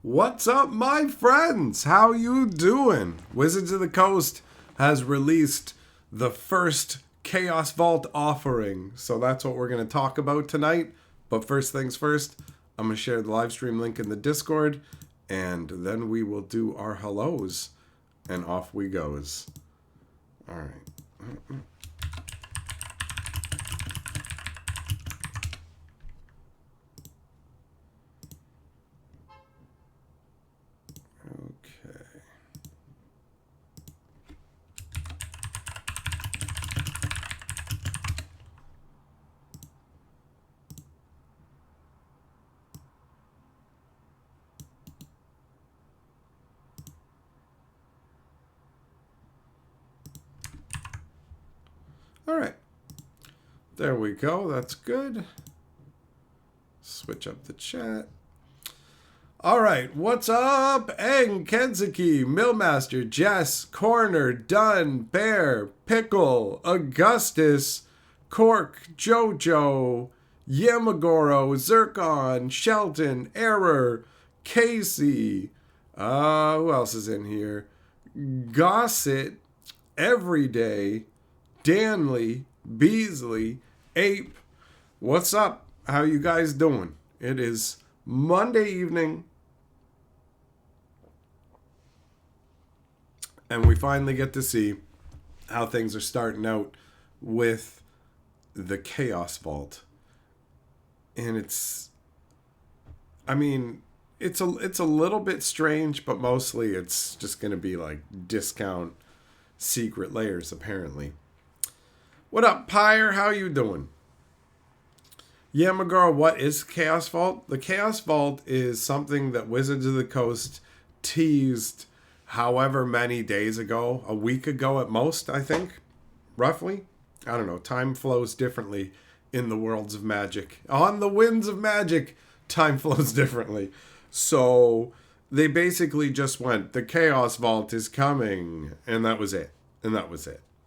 What's up, my friends? How you doing? Wizards of the Coast has released the first Chaos Vault offering, so that's what we're going to talk about tonight. But first things first, I'm going to share the live stream link in the Discord, and then we will do our hellos, and off we goes. All right. Okay. All right. There we go. That's good. Switch up the chat. All right, what's up? Eng, Kenzuki, Millmaster, Jess, Corner, Dunn, Bear, Pickle, Augustus, Cork, Jojo, Yamagoro, Zircon, Shelton, Error, Casey, who else is in here? Gossett, Everyday, Danley, Beasley, Ape. What's up? How you guys doing? It is Monday evening, and we finally get to see how things are starting out with the Chaos Vault. And it's a little bit strange, but mostly it's just going to be like discount secret layers, apparently. What up, Pyre? How you doing? Yamagoro, what is Chaos Vault? The Chaos Vault is something that Wizards of the Coast teased however many days ago, a week ago at most, I think, roughly. I don't know, time flows differently in the worlds of Magic. On the winds of Magic, time flows differently. So they basically just went, the Chaos Vault is coming, and that was it.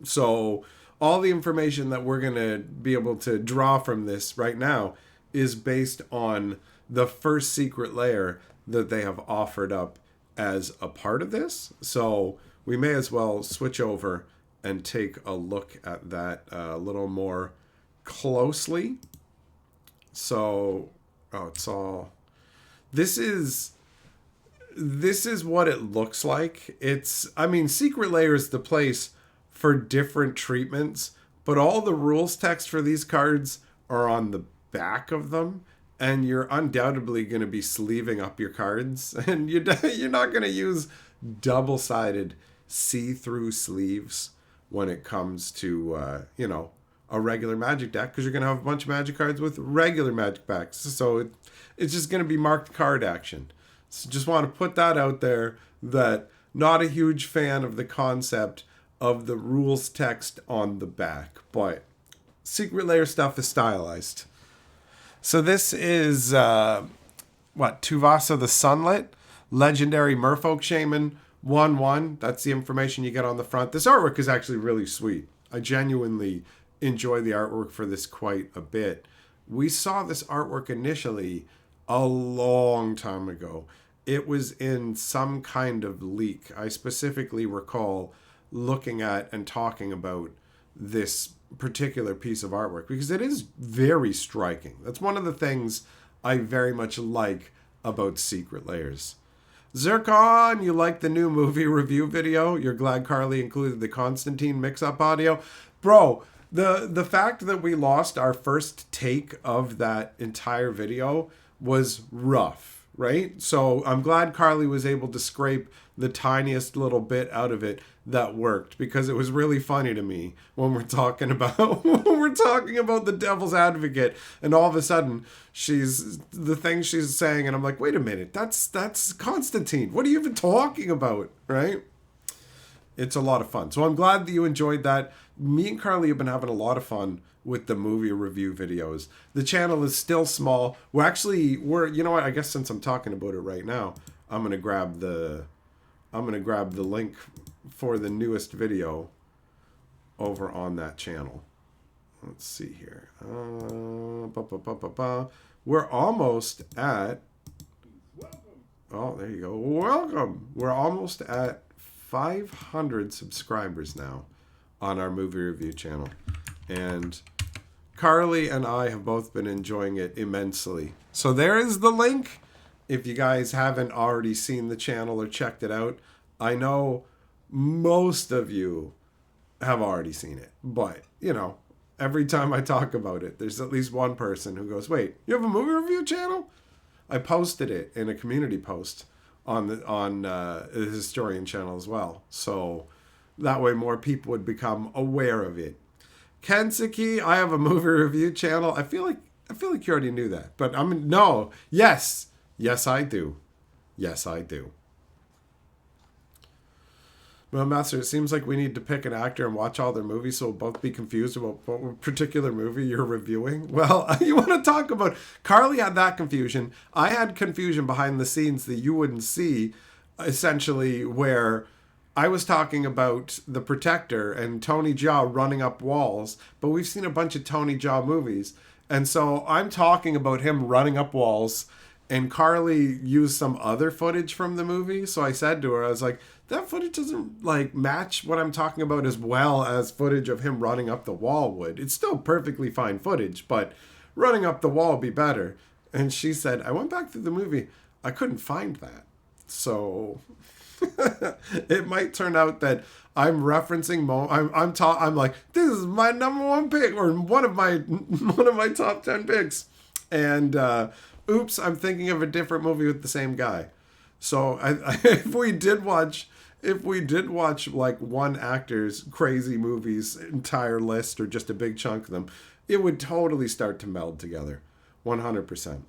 So all the information that we're going to be able to draw from this right now is based on the first secret layer that they have offered up as a part of this. So we may as well switch over and take a look at that a little more closely. So, this is what it looks like. Secret layer is the place for different treatments, but all the rules text for these cards are on the back of them, and you're undoubtedly going to be sleeving up your cards, and you're not going to use double-sided see-through sleeves when it comes to a regular Magic deck, because you're going to have a bunch of Magic cards with regular Magic packs, so it's just going to be marked card action. So just want to put that out there, that not a huge fan of the concept of the rules text on the back, but secret layer stuff is stylized. So this is Tuvasa the Sunlit, legendary Merfolk Shaman, 1/1. That's the information you get on the front. This artwork is actually really sweet. I genuinely enjoy the artwork for this quite a bit. We saw this artwork initially a long time ago. It was in some kind of leak. I specifically recall looking at and talking about this particular piece of artwork because it is very striking. That's one of the things I very much like about secret layers. Zircon, you like the new movie review video? You're glad Carly included the Constantine mix-up audio? Bro, the fact that we lost our first take of that entire video was rough, right? So I'm glad Carly was able to scrape the tiniest little bit out of it that worked, because it was really funny to me when we're talking about the devil's advocate, and all of a sudden she's saying, and I'm like, wait a minute, that's Constantine. What are you even talking about, right? It's a lot of fun. So I'm glad that you enjoyed that. Me and Carly have been having a lot of fun with the movie review videos. The channel is still small. We're you know what? I guess since I'm talking about it right now, I'm gonna grab the link for the newest video over on that channel. Let's see here. We're almost at Oh, there you go. Welcome. We're almost at 500 subscribers now on our movie review channel. And Carly and I have both been enjoying it immensely. So there is the link. If you guys haven't already seen the channel or checked it out, I know most of you have already seen it. But, you know, every time I talk about it, there's at least one person who goes, wait, you have a movie review channel? I posted it in a community post on the Historian channel as well. So that way more people would become aware of it. Kensuke, I have a movie review channel. I feel like you already knew that. But yes. Yes, I do. Yes, I do. Well, Master, it seems like we need to pick an actor and watch all their movies so we'll both be confused about what particular movie you're reviewing. Well, you want to talk about... Carly had that confusion. I had confusion behind the scenes that you wouldn't see, essentially, where I was talking about The Protector and Tony Jaa running up walls, but we've seen a bunch of Tony Jaa movies. And so I'm talking about him running up walls, and Carly used some other footage from the movie. So I said to her, I was like, that footage doesn't like match what I'm talking about as well as footage of him running up the wall would. It's still perfectly fine footage, but running up the wall would be better. And she said, I went back through the movie. I couldn't find that. So it might turn out that I'm referencing I'm like, this is my number one pick, or one of my top 10 picks. And oops, I'm thinking of a different movie with the same guy. So if we did watch like one actor's crazy movies entire list, or just a big chunk of them, it would totally start to meld together. 100%.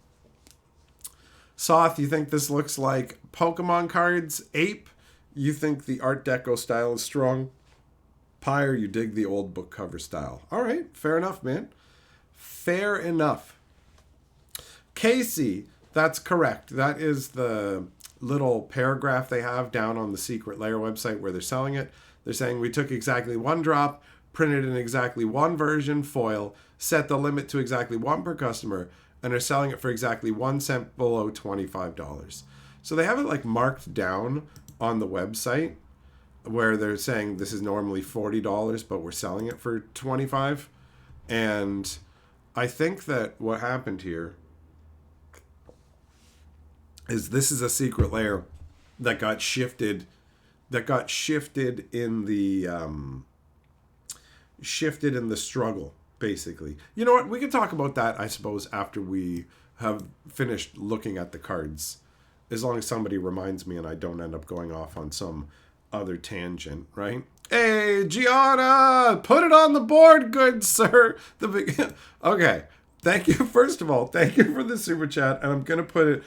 Soth, you think this looks like Pokemon cards? Ape, you think the Art Deco style is strong? Pyre, you dig the old book cover style. All right, fair enough, man. Fair enough. Casey, that's correct. That is the little paragraph they have down on the Secret Lair website where they're selling it. They're saying we took exactly one drop, printed in exactly one version foil, set the limit to exactly one per customer, and are selling it for exactly 1 cent below $25. So they have it like marked down on the website where they're saying this is normally $40, but we're selling it for $25. And I think that what happened here is this is a Secret Lair that got shifted in the struggle, basically. You know what? We can talk about that, I suppose, after we have finished looking at the cards, as long as somebody reminds me and I don't end up going off on some other tangent, right? Hey, Gianna, put it on the board, good sir. Okay, thank you. First of all, thank you for the super chat, and I'm gonna put it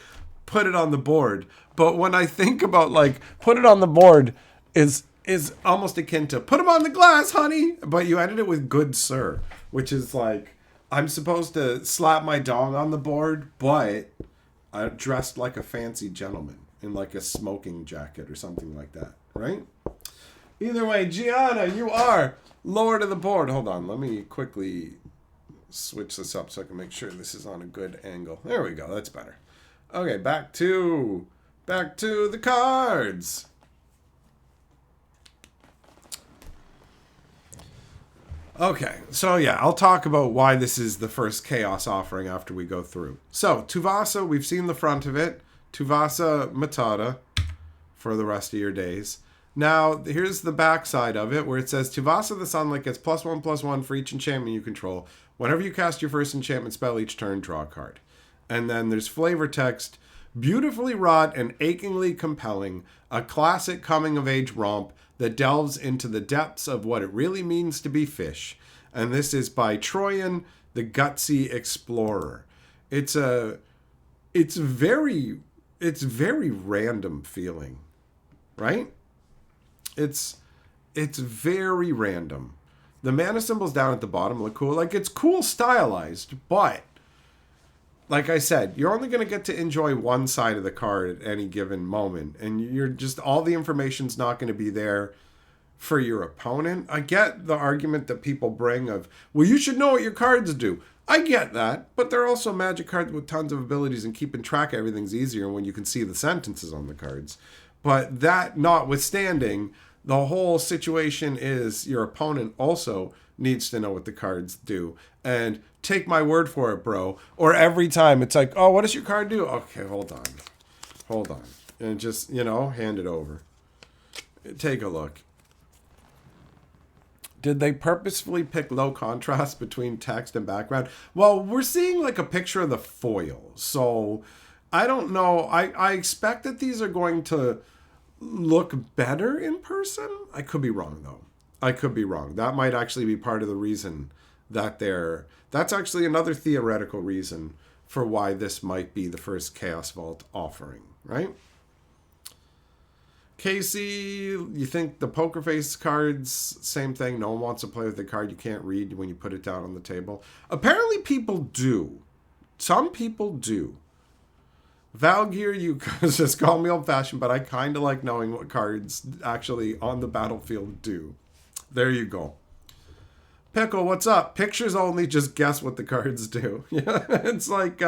on the board. But when I think about like put it on the board is almost akin to put them on the glass, honey. But you ended it with good sir, which is like I'm supposed to slap my dong on the board, but I dressed like a fancy gentleman in like a smoking jacket or something like that, right? Either way, Gianna, you are lower to the board. Hold on, let me quickly switch this up so I can make sure this is on a good angle. There we go, that's better. Okay, back to the cards. Okay, so yeah, I'll talk about why this is the first Chaos offering after we go through. So, Tuvasa, we've seen the front of it. Tuvasa Matata for the rest of your days. Now, here's the back side of it, where it says, Tuvasa the Sunlight gets +1/+1 for each enchantment you control. Whenever you cast your first enchantment spell each turn, draw a card. And then there's flavor text, beautifully wrought and achingly compelling, a classic coming-of-age romp that delves into the depths of what it really means to be fish. And this is by Troyan, the Gutsy Explorer. It's very random feeling, right? It's very random. The mana symbols down at the bottom look cool. Like, it's cool stylized, but like I said, you're only going to get to enjoy one side of the card at any given moment. And you're just, all the information's not going to be there for your opponent. I get the argument that people bring of, well, you should know what your cards do. I get that, but they're also Magic cards with tons of abilities, and keeping track of everything's easier when you can see the sentences on the cards. But that notwithstanding, the whole situation is your opponent also needs to know what the cards do. And take my word for it, bro. Or every time it's like, oh, what does your card do? Okay, hold on. Hold on. And just, hand it over. Take a look. Did they purposefully pick low contrast between text and background? Well, we're seeing like a picture of the foil. So I don't know. I expect that these are going to look better in person. I could be wrong, though. I could be wrong. That might actually be part of the reason that that's actually another theoretical reason for why this might be the first Chaos Vault offering, right? Casey, you think the poker face cards, same thing. No one wants to play with the card you can't read when you put it down on the table. Apparently people do. Some people do. Valgear, you just call me old-fashioned, but I kind of like knowing what cards actually on the battlefield do. There you go. Pickle, what's up? Pictures only, just guess what the cards do. Yeah, it's like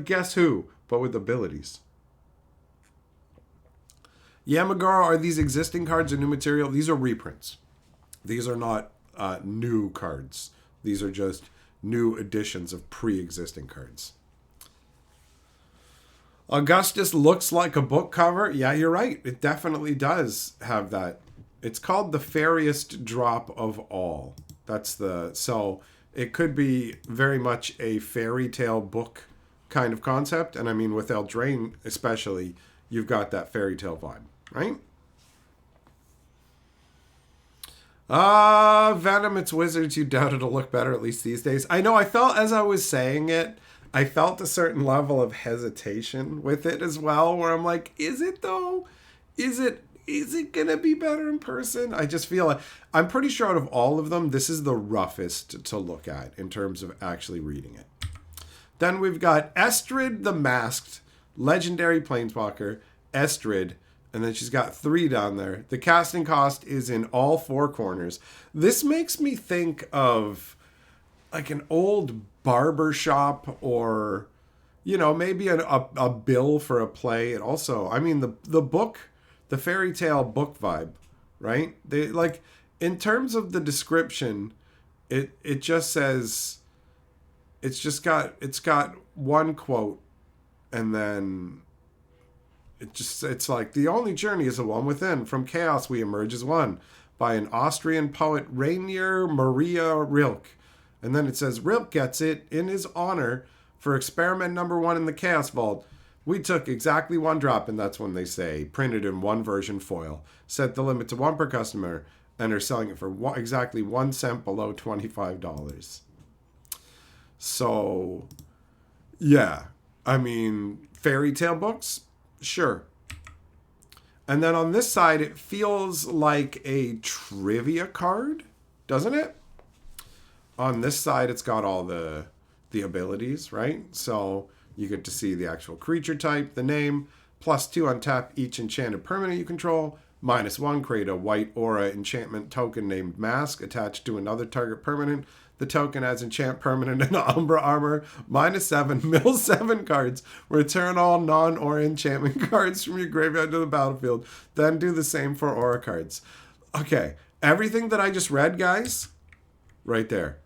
Guess Who, but with abilities. Yamagara, are these existing cards or new material? These are reprints. These are not new cards. These are just new editions of pre-existing cards. Augustus looks like a book cover. Yeah, you're right. It definitely does have that. It's called the Fairiest Drop of All. So it could be very much a fairy tale book kind of concept. And I mean, with Eldraine especially, you've got that fairy tale vibe, right? Venom, it's Wizards. You doubt it'll look better, at least these days. I know, I felt as I was saying it, I felt a certain level of hesitation with it as well, where I'm like, is it though? Is it gonna be better in person? I just feel like, I'm pretty sure out of all of them, this is the roughest to look at in terms of actually reading it. Then we've got Estrid the Masked, Legendary Planeswalker, Estrid, and then she's got 3 down there. The casting cost is in all 4 corners. This makes me think of like an old barber shop, or maybe a bill for a play. And also, I mean, the book, the fairy tale book vibe, right? They like, in terms of the description, it just says, it's got one quote, and then it's like, the only journey is the one within. From chaos we emerge as one, by an Austrian poet, Rainier Maria Rilke. And then it says, Rilke gets it in his honor for experiment number 1 in the Chaos Vault. We took exactly 1 drop, and that's when they say, printed in 1 version foil. Set the limit to 1 per customer, and are selling it for exactly 1 cent below $25. So, yeah. I mean, fairy tale books? Sure. And then on this side, it feels like a trivia card, doesn't it? On this side, it's got all the abilities, right? So you get to see the actual creature type, the name, +2 on tap each enchanted permanent you control, -1 create a white aura enchantment token named Mask attached to another target permanent. The token has enchant permanent and Umbra armor. -7, mill 7 cards. Return all non-aura enchantment cards from your graveyard to the battlefield. Then do the same for aura cards. Okay, everything that I just read, guys, right there.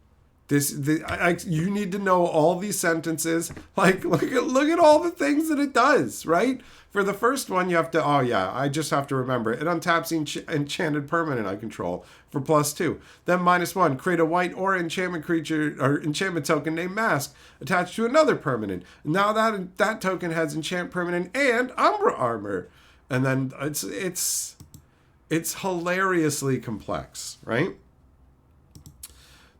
You need to know all these sentences. Like, look at all the things that it does, right? For the first one, you have to, I just have to remember. It untaps the enchanted permanent I control for +2. Then -1, create a white aura enchantment creature or enchantment token named Mask attached to another permanent. Now that token has enchant permanent and Umbra armor. And then it's hilariously complex, right?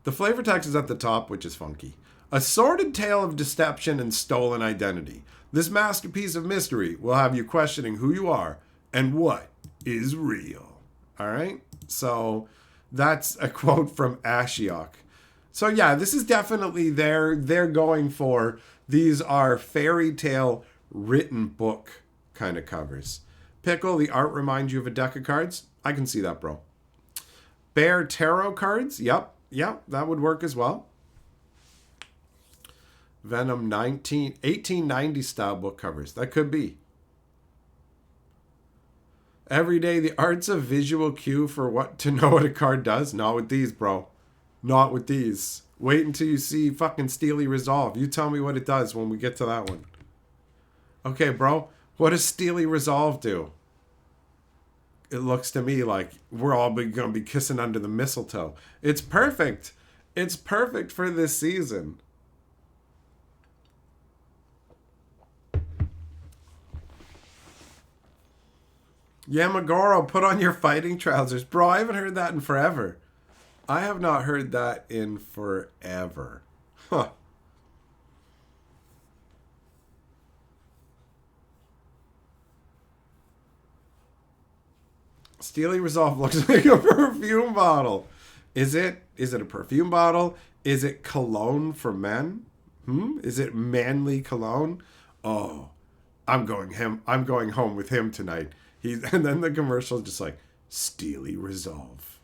The flavor text is at the top, which is funky. A sordid tale of deception and stolen identity. This masterpiece of mystery will have you questioning who you are and what is real. All right? So that's a quote from Ashiok. So yeah, this is definitely they're going for, these are fairy tale written book kind of covers. Pickle, the art reminds you of a deck of cards. I can see that, bro. Bear tarot cards. Yep, that would work as well. Venom 1890 style book covers. That could be. Every day, the art's a visual cue for what to know what a card does. Not with these, bro. Not with these. Wait until you see fucking Steely Resolve. You tell me what it does when we get to that one. Okay, bro. What does Steely Resolve do? It looks to me like we're all going to be kissing under the mistletoe. It's perfect. It's perfect for this season. Yamagoro, put on your fighting trousers. Bro, I haven't heard that in forever. I have not heard that in forever. Huh. Steely Resolve looks like a perfume bottle. Is it a perfume bottle? Is it cologne for men? Is it manly cologne? Oh, I'm going home with him tonight. And then the commercial is just like, Steely Resolve.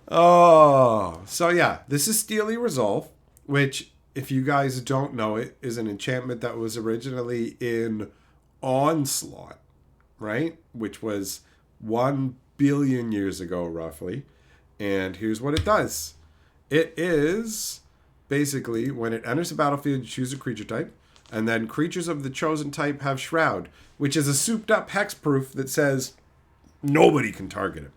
Oh, so yeah, this is Steely Resolve, which, if you guys don't know it, is an enchantment that was originally in Onslaught, right? Which was 1 billion years ago, roughly. And here's what it does. It is basically, when it enters the battlefield, you choose a creature type. And then creatures of the chosen type have Shroud, which is a souped-up hexproof that says nobody can target it.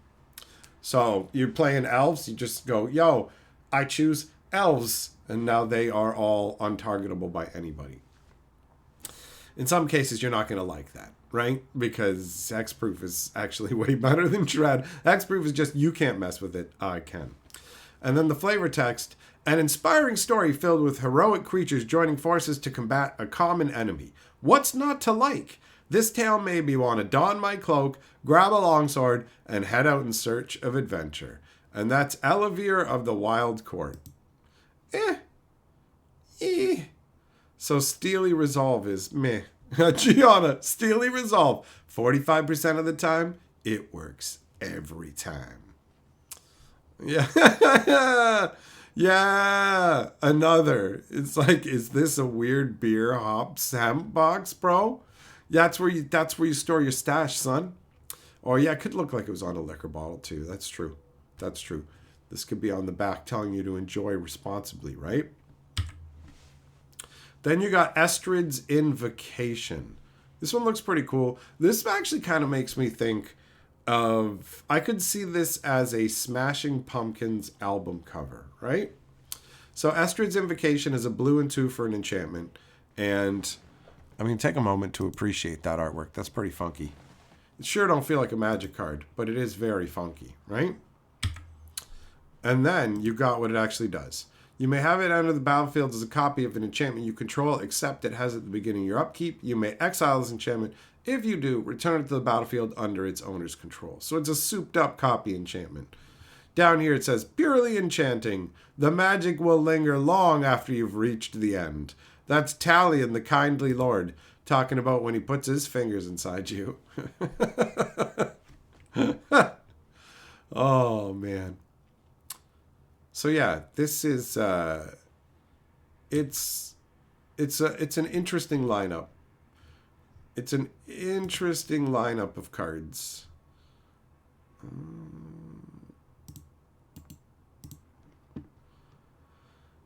So you're playing elves, you just go, yo, I choose elves. And now they are all untargetable by anybody. In some cases, you're not going to like that, right? Because hexproof is actually way better than Shroud. Hexproof is just, you can't mess with it, I can. And then the flavor text, an inspiring story filled with heroic creatures joining forces to combat a common enemy. What's not to like? This tale made me want to don my cloak, grab a longsword, and head out in search of adventure. And that's Elevere of the Wild Court. So Steely Resolve is meh. Gianna, Steely Resolve. 45% of the time, it works every time. Yeah. Yeah. Another. It's like, is this a weird beer hops hemp box, bro? That's where you store your stash, son. Or yeah, it could look like it was on a liquor bottle too. That's true. That's true. This could be on the back telling you to enjoy responsibly, right? Then you got Estrid's Invocation. This one looks pretty cool. This actually kind of makes me think of, I could see this as a Smashing Pumpkins album cover, right? So Estrid's Invocation is a blue and 2 for an enchantment. And, I mean, take a moment to appreciate that artwork. That's pretty funky. It sure don't feel like a Magic card, but it is very funky, right? And then you got what it actually does. You may have it enter the battlefield as a copy of an enchantment you control, except it has at the beginning of your upkeep. You may exile this enchantment. If you do, return it to the battlefield under its owner's control. So it's a souped-up copy enchantment. Down here it says, purely enchanting. The magic will linger long after you've reached the end. That's Talion, the kindly lord, talking about when he puts his fingers inside you. Oh, man. So yeah, this is it's an interesting lineup. It's an interesting lineup of cards.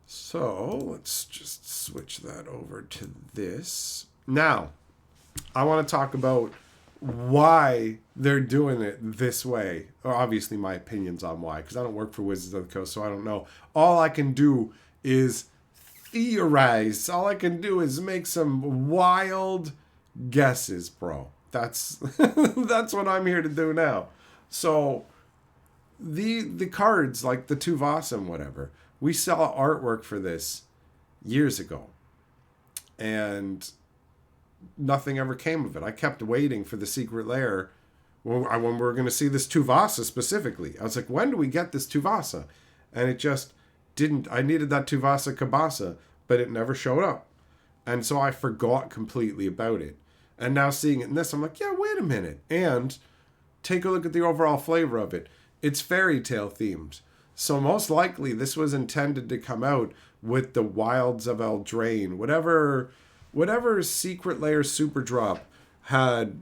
So let's just switch that over to this. Now, I want to talk about why they're doing it this way. Or obviously my opinions on why, because I don't work for Wizards of the Coast, so I don't know. All I can do is theorize. All I can do is make some wild guesses, bro. That's that's what I'm here to do now. So the cards, like the Tuvasa and whatever, we saw artwork for this years ago. And nothing ever came of it. I kept waiting for the secret lair when we were going to see this Tuvasa specifically. I was like, when do we get this Tuvasa? And it just didn't. I needed that Tuvasa Kabasa, but it never showed up. And so I forgot completely about it. And now seeing it in this, I'm like, yeah, wait a minute. And take a look at the overall flavor of it. It's fairy tale themed. So most likely this was intended to come out with the Wilds of Eldraine. Whatever secret layer super drop had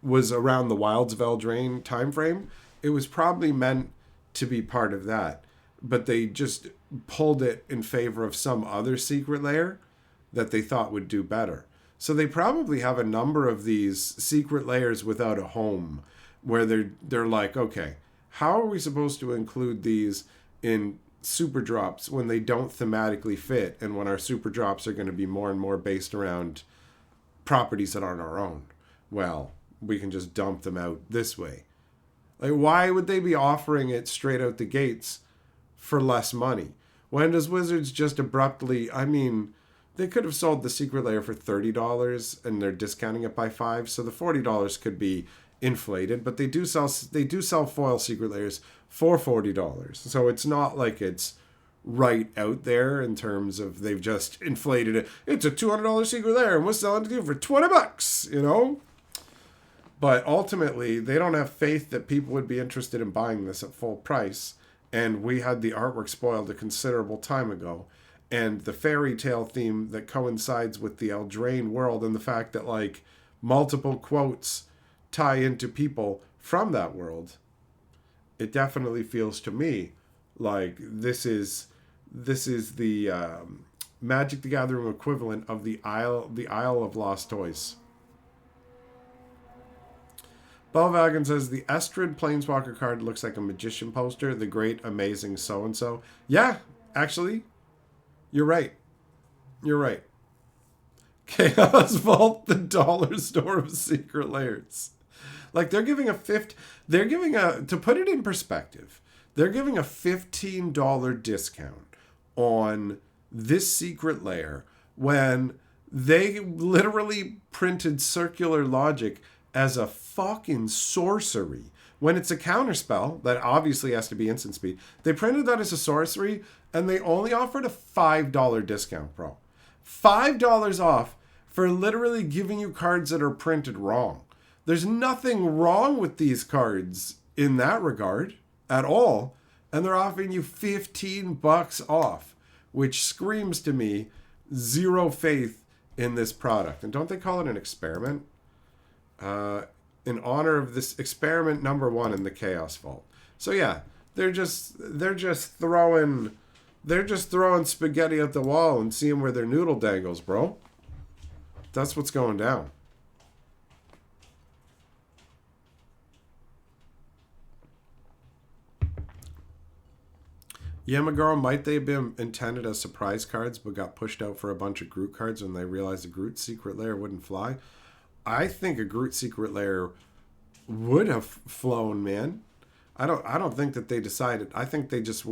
was around the Wilds of Eldraine time frame, it was probably meant to be part of that. But they just pulled it in favor of some other secret layer that they thought would do better. So they probably have a number of these secret layers without a home where they're like, okay, how are we supposed to include these in super drops when they don't thematically fit and when our super drops are going to be more and more based around properties that aren't our own? Well, we can just dump them out this way. Like, why would they be offering it straight out the gates for less money? When does Wizards just abruptly, I mean, they could have sold the secret layer for $30 and they're discounting it by $5, so the $40 could be inflated, but they do sell foil secret layers for $40. So it's not like it's right out there in terms of they've just inflated it. It's a $200 secret layer and we're selling it to you for $20, you know? But ultimately, they don't have faith that people would be interested in buying this at full price. And we had the artwork spoiled a considerable time ago. And the fairy tale theme that coincides with the Eldraine world and the fact that, like, multiple quotes tie into people from that world, it definitely feels to me like this is the Magic the Gathering equivalent of the Isle of Lost Toys. Belvagan says, the Estrid Planeswalker card looks like a magician poster. The great, amazing so-and-so. Yeah, actually, you're right. You're right. Chaos Vault, the dollar store of secret layers. Like, to put it in perspective, they're giving a $15 discount on this secret layer when they literally printed Circular Logic as a fucking sorcery. When it's a counterspell, that obviously has to be instant speed, they printed that as a sorcery, and they only offered a $5 discount, bro. $5 off for literally giving you cards that are printed wrong. There's nothing wrong with these cards in that regard at all, and they're offering you $15 off, which screams to me zero faith in this product. And don't they call it an experiment? In honor of this experiment number 1 in the Chaos Vault. So yeah, they're just throwing spaghetti at the wall and seeing where their noodle dangles, bro. That's what's going down. Yamagoro, might they have been intended as surprise cards but got pushed out for a bunch of Groot cards when they realized the Groot secret layer wouldn't fly? I think a Groot secret layer would have flown, man. I don't think that they decided. I think they just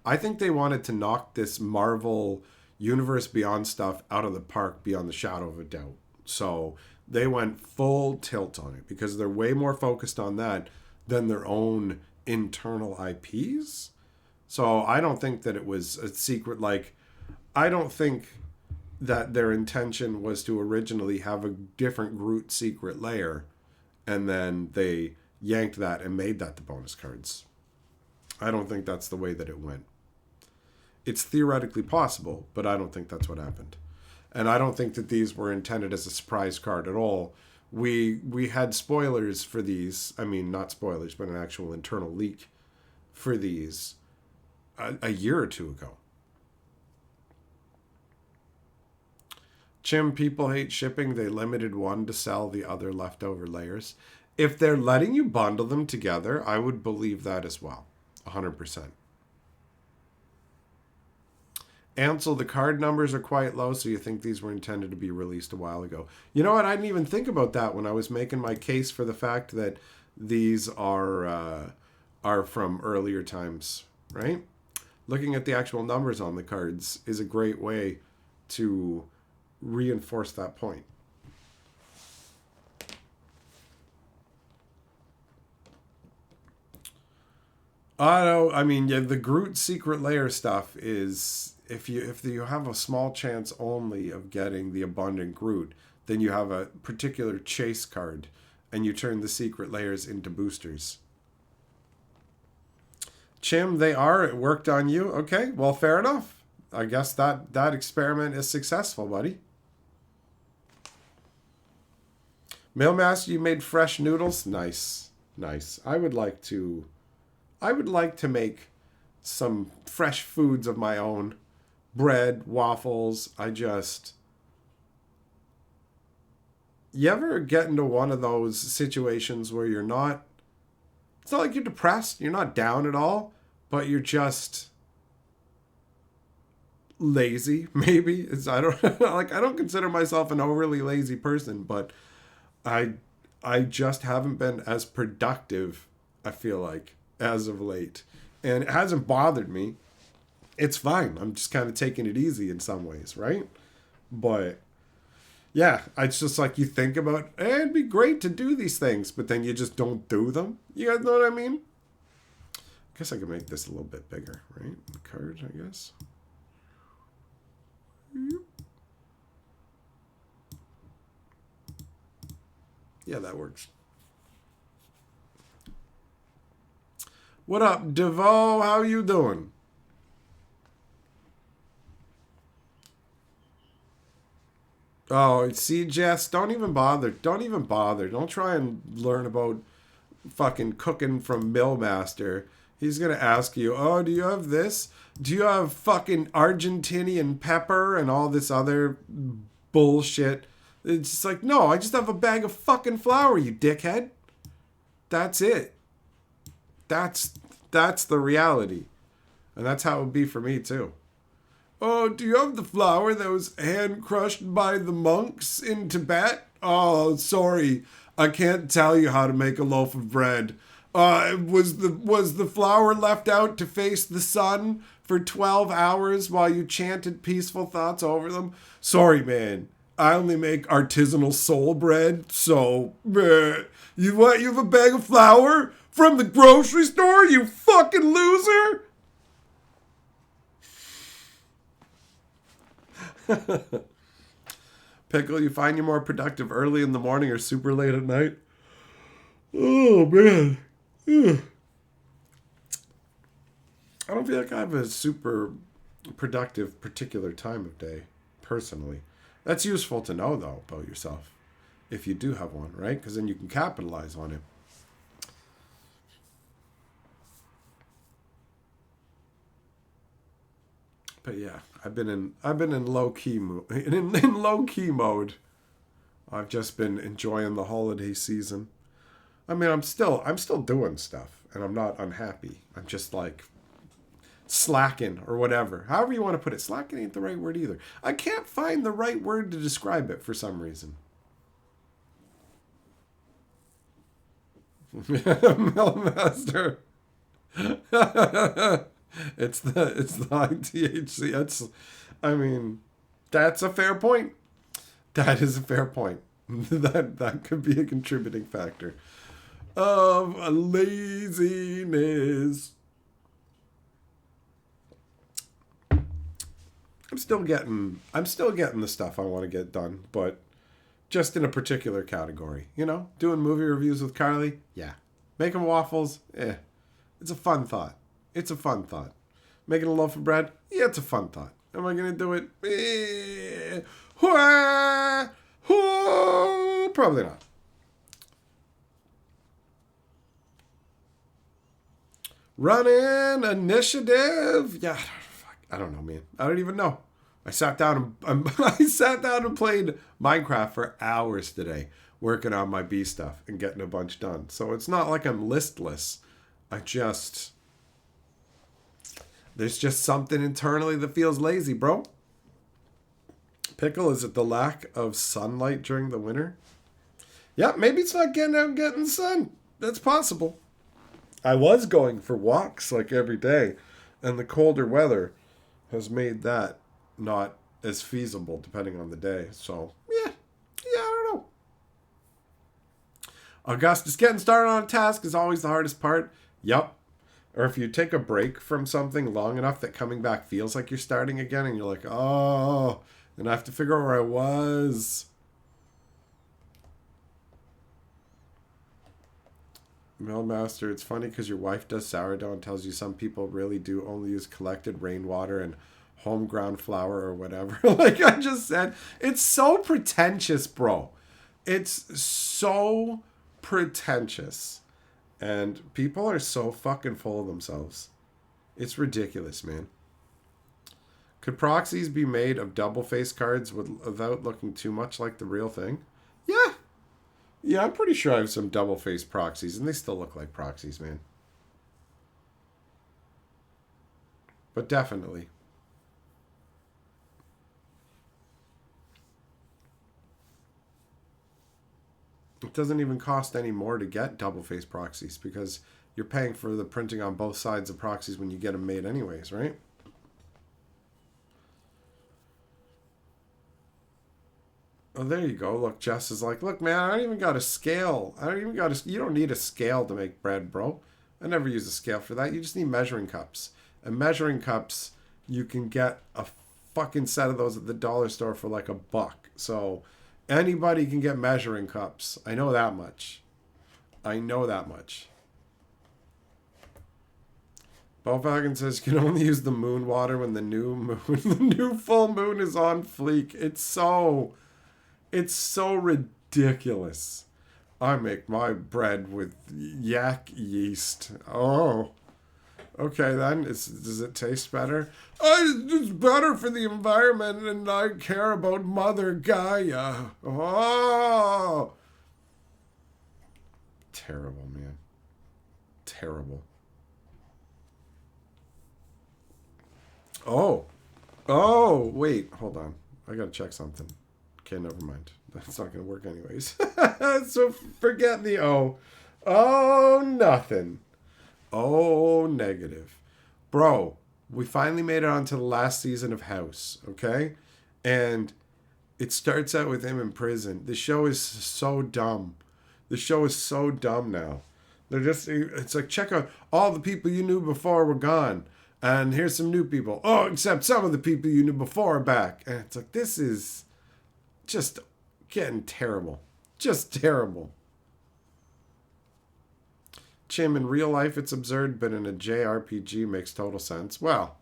I think they wanted to knock this Marvel Universe Beyond stuff out of the park beyond the shadow of a doubt. So they went full tilt on it because they're way more focused on that than their own internal IPs. So I don't think that it was a secret. I don't think that their intention was to originally have a different Groot secret layer, and then they yanked that and made that the bonus cards. I don't think that's the way that it went. It's theoretically possible, but I don't think that's what happened. And I don't think that these were intended as a surprise card at all. We had spoilers for these. I mean, not spoilers, but an actual internal leak for these a year or two ago. Chim, people hate shipping. They limited one to sell the other leftover layers. If they're letting you bundle them together, I would believe that as well. 100%. Ansel, the card numbers are quite low, so you think these were intended to be released a while ago. You know what? I didn't even think about that when I was making my case for the fact that these are from earlier times, right? Looking at the actual numbers on the cards is a great way to reinforce that point. I mean, yeah, the Groot secret layer stuff is if you have a small chance only of getting the abundant Groot, then you have a particular chase card, and you turn the secret layers into boosters. Chim, they are. It worked on you. Okay, well, fair enough. I guess that experiment is successful, buddy. Mailmaster, you made fresh noodles. Nice, nice. I would like to make some fresh foods of my own. Bread, waffles. You ever get into one of those situations where you're not, it's not like you're depressed, you're not down at all, but you're just lazy, maybe. I don't like, I don't consider myself an overly lazy person, but I I just haven't been as productive, I feel like, as of late. And it hasn't bothered me. It's fine. I'm just kind of taking it easy in some ways, right? But yeah, it's just like you think about, it'd be great to do these things, but then you just don't do them. You guys know what I mean? I guess I could make this a little bit bigger, right? The card, I guess. Yeah, that works. What up, Devo? How you doing? Oh, see, Jess, don't even bother. Don't even bother. Don't try and learn about fucking cooking from Millmaster. He's gonna ask you, oh, do you have this? Do you have fucking Argentinian pepper and all this other bullshit? It's just like, no, I just have a bag of fucking flour, you dickhead. That's it. That's that's the reality. And that's how it would be for me too. Oh, do you have the flour that was hand crushed by the monks in Tibet? Oh, sorry. I can't tell you how to make a loaf of bread. Was the flour left out to face the sun for 12 hours while you chanted peaceful thoughts over them? Sorry, man. I only make artisanal soul bread, so you what? You have a bag of flour from the grocery store, you fucking loser? Pickle, you find you're more productive early in the morning or super late at night? Oh, man. Ugh. I don't feel like I have a super productive particular time of day, personally. That's useful to know, though, about yourself. If you do have one, right? Because then you can capitalize on it. But yeah, I've been in low key in low key mode. I've just been enjoying the holiday season. I mean, I'm still doing stuff, and I'm not unhappy. I'm just like slacking or whatever. However you want to put it. Slacking ain't the right word either. I can't find the right word to describe it for some reason. Millmaster. it's the ITHC. I mean, that's a fair point. That is a fair point. That could be a contributing factor of laziness. I'm still getting the stuff I want to get done, but just in a particular category. Doing movie reviews with Carly, yeah. Making waffles, It's a fun thought. It's a fun thought. Making a loaf of bread, yeah, it's a fun thought. Am I gonna do it? Probably not. Running initiative. Yeah, I don't know, man. I don't even know. I sat down and played Minecraft for hours today, working on my bee stuff and getting a bunch done. So it's not like I'm listless. There's just something internally that feels lazy, bro. Pickle, is it the lack of sunlight during the winter? Yeah, maybe it's not getting out and getting the sun. That's possible. I was going for walks like every day, and the colder weather has made that not as feasible depending on the day. So, yeah, I don't know. Augustus, getting started on a task is always the hardest part. Yup. Or if you take a break from something long enough that coming back feels like you're starting again and you're like, oh, and I have to figure out where I was. Millmaster, it's funny because your wife does sourdough and tells you some people really do only use collected rainwater and home ground flour or whatever. Like I just said, it's so pretentious, bro. It's so pretentious. And people are so fucking full of themselves. It's ridiculous, man. Could proxies be made of double face cards without looking too much like the real thing? Yeah. Yeah, I'm pretty sure I have some double face proxies, and they still look like proxies, man. But definitely. It doesn't even cost any more to get double face proxies because you're paying for the printing on both sides of proxies when you get them made anyways, right? Oh, there you go. Look, Jess is like, look, man, I don't even got a scale. You don't need a scale to make bread, bro. I never use a scale for that. You just need measuring cups. And measuring cups, you can get a fucking set of those at the dollar store for like $1. So anybody can get measuring cups. I know that much. I know that much. Bowfagan says you can only use the moon water when the new full moon is on fleek. It's so ridiculous. I make my bread with yak yeast. Oh. Okay, then. Does it taste better? It's better for the environment, and I care about Mother Gaia. Oh. Terrible, man. Terrible. Oh. Oh, wait. Hold on. I gotta check something. Okay, never mind. That's not going to work anyways. So forget the O. Oh, nothing. Oh, negative. Bro, we finally made it onto the last season of House, okay? And it starts out with him in prison. The show is so dumb. The show is so dumb now. It's like, check out all the people you knew before were gone. And here's some new people. Oh, except some of the people you knew before are back. And it's like, this is just getting terrible. Just terrible. Chim, in real life it's absurd, but in a JRPG makes total sense. Well,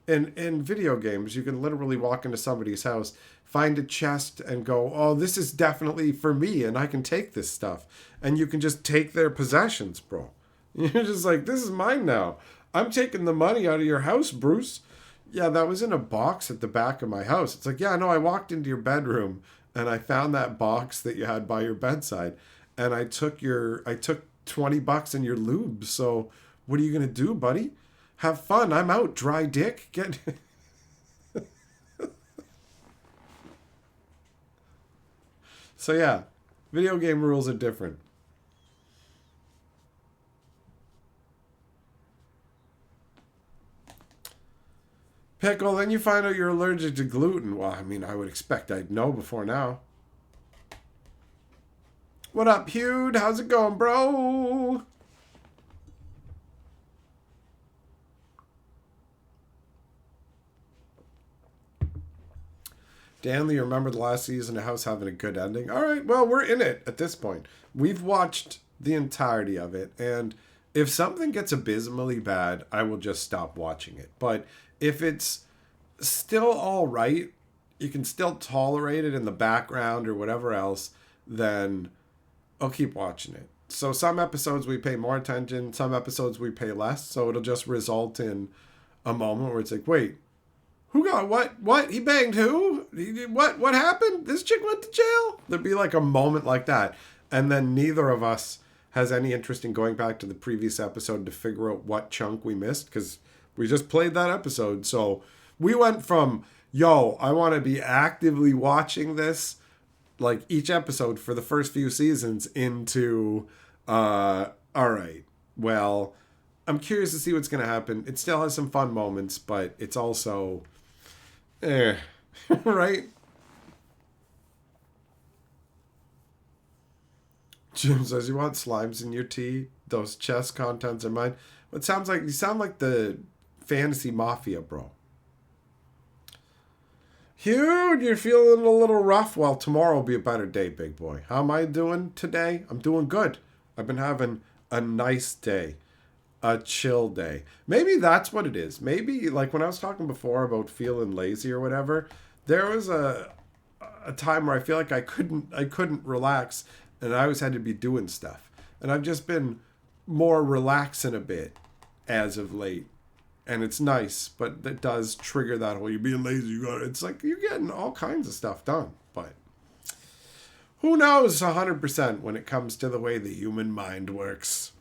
in video games, you can literally walk into somebody's house, find a chest, and go, oh, this is definitely for me, and I can take this stuff. And you can just take their possessions, bro. You're just like, this is mine now. I'm taking the money out of your house, Bruce. Yeah, that was in a box at the back of my house. It's like, yeah, no, I walked into your bedroom and I found that box that you had by your bedside, and I took $20 in your lube. So what are you gonna do, buddy? Have fun. I'm out, dry dick. Get So yeah, video game rules are different. Pickle, then you find out you're allergic to gluten. Well, I mean, I would expect I'd know before now. What up, Hugh? How's it going, bro? Danley, you remember the last season of House having a good ending? All right, well, we're in it at this point. We've watched the entirety of it, and if something gets abysmally bad, I will just stop watching it. But if it's still all right, you can still tolerate it in the background or whatever else, then I'll keep watching it. So some episodes we pay more attention, some episodes we pay less, so it'll just result in a moment where it's like, wait, who got what? He banged who? What happened? This chick went to jail? There'd be like a moment like that. And then neither of us has any interest in going back to the previous episode to figure out what chunk we missed, because we just played that episode. So we went from, yo, I want to be actively watching this, like each episode for the first few seasons, into, all right, well, I'm curious to see what's going to happen. It still has some fun moments, but it's also, right? Jim says, you want slimes in your tea? Those chess contents are mine. It sounds like, you sound like the fantasy mafia, bro. Hugh, you're feeling a little rough. Well, tomorrow will be a better day, big boy. How am I doing today? I'm doing good. I've been having a nice day, a chill day. Maybe that's what it is. Maybe like when I was talking before about feeling lazy or whatever, there was a time where I feel like I couldn't relax and I always had to be doing stuff. And I've just been more relaxing a bit as of late. And it's nice, but it does trigger that whole you're being lazy. It's like you're getting all kinds of stuff done. But who knows 100% when it comes to the way the human mind works.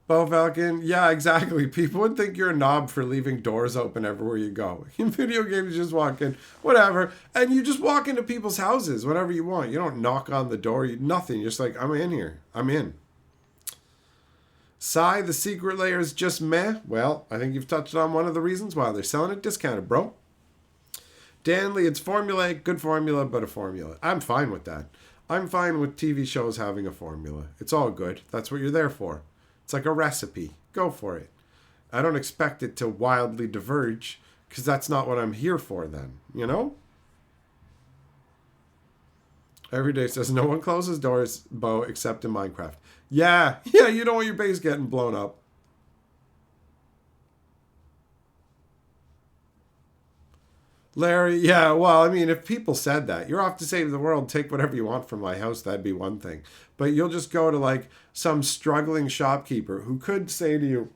Bo Falcon, yeah, exactly. People would think you're a knob for leaving doors open everywhere you go. In video games, you just walk in, whatever, and you just walk into people's houses whenever you want. You don't knock on the door, nothing. You're just like, I'm in here. I'm in. Sigh, the secret layer is just meh. Well, I think you've touched on one of the reasons why they're selling it discounted, bro. Danley, it's formulaic, good formula, but a formula. I'm fine with that. I'm fine with TV shows having a formula. It's all good. That's what you're there for. It's like a recipe. Go for it. I don't expect it to wildly diverge because that's not what I'm here for then, you know? Every day says no one closes doors, Bo, except in Minecraft. Yeah, you don't want your base getting blown up. Larry, yeah, well, I mean, if people said that, you're off to save the world, take whatever you want from my house, that'd be one thing. But you'll just go to like some struggling shopkeeper who could say to you,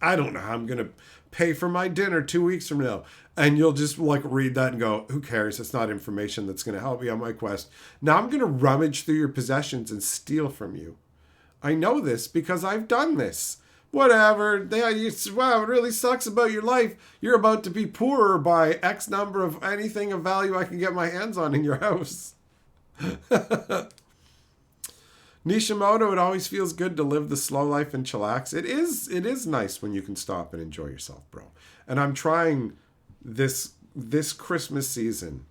I don't know how I'm going to pay for my dinner 2 weeks from now. And you'll just like read that and go, who cares? It's not information that's going to help me on my quest. Now I'm going to rummage through your possessions and steal from you. I know this because I've done this. Whatever. Wow, it really sucks about your life. You're about to be poorer by X number of anything of value I can get my hands on in your house. Nishimoto, it always feels good to live the slow life and chillax. It is nice when you can stop and enjoy yourself, bro. And I'm trying this Christmas season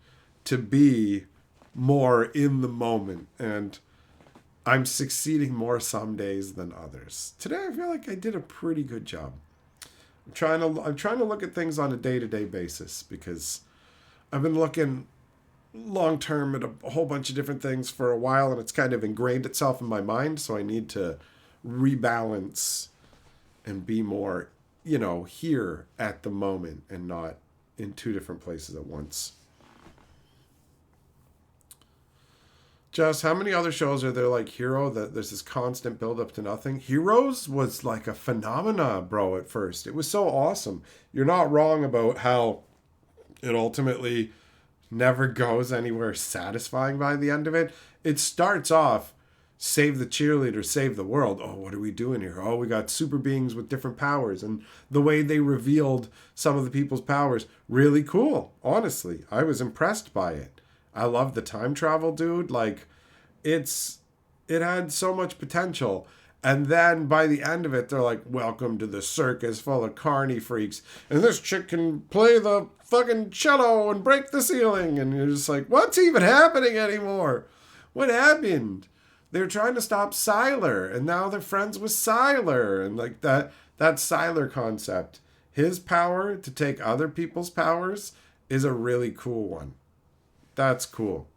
to be more in the moment, and I'm succeeding more some days than others. Today I feel like I did a pretty good job. I'm trying to look at things on a day-to-day basis because I've been looking long term at a whole bunch of different things for a while, and it's kind of ingrained itself in my mind, so I need to rebalance and be more, here at the moment and not in two different places at once. Just how many other shows are there like Hero that there's this constant build up to nothing? Heroes was like a phenomena, bro, at first. It was so awesome. You're not wrong about how it ultimately never goes anywhere satisfying by the end of it. It starts off, save the cheerleader, save the world. Oh, what are we doing here? Oh, we got super beings with different powers. And the way they revealed some of the people's powers, really cool. Honestly, I was impressed by it. I love the time travel, dude. Like, it had so much potential. And then by the end of it, they're like, welcome to the circus full of carny freaks. And this chick can play the fucking cello and break the ceiling. And you're just like, what's even happening anymore? What happened? They were trying to stop Sylar, and now they're friends with Sylar. And like that Sylar concept, his power to take other people's powers is a really cool one. That's cool.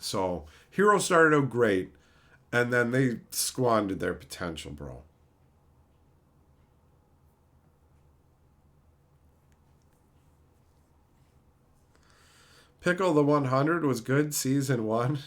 So, Hero started out great, and then they squandered their potential, bro. Pickle the 100 was good, season 1.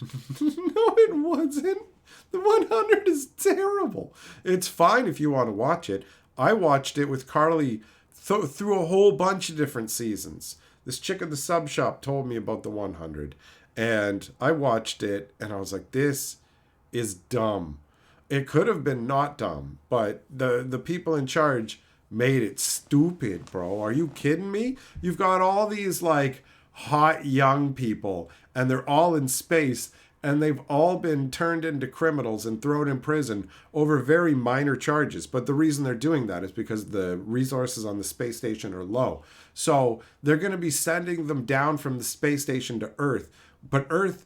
No, it wasn't. The 100 is terrible. It's fine if you want to watch it. I watched it with Carly through a whole bunch of different seasons. This chick at the sub shop told me about the 100. And I watched it, and I was like, this is dumb. It could have been not dumb, but the people in charge made it stupid, bro. Are you kidding me? You've got all these, like, hot young people, and they're all in space, and they've all been turned into criminals and thrown in prison over very minor charges. But the reason they're doing that is because the resources on the space station are low. So they're going to be sending them down from the space station to Earth. But Earth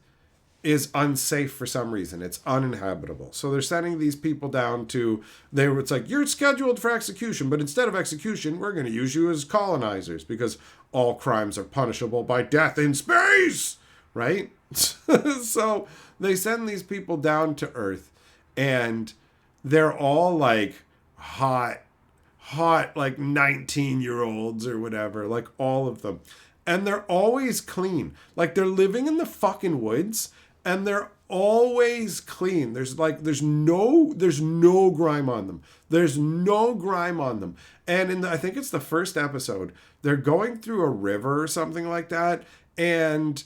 is unsafe for some reason. It's uninhabitable. So they're sending these people down to, it's like, you're scheduled for execution, but instead of execution, we're going to use you as colonizers because all crimes are punishable by death in space. right? So they send these people down to Earth, and they're all like hot, like 19-year-olds or whatever, like all of them. And they're always clean. Like they're living in the fucking woods, and they're always clean. There's no grime on them. There's no grime on them. And I think it's the first episode, they're going through a river or something like that, and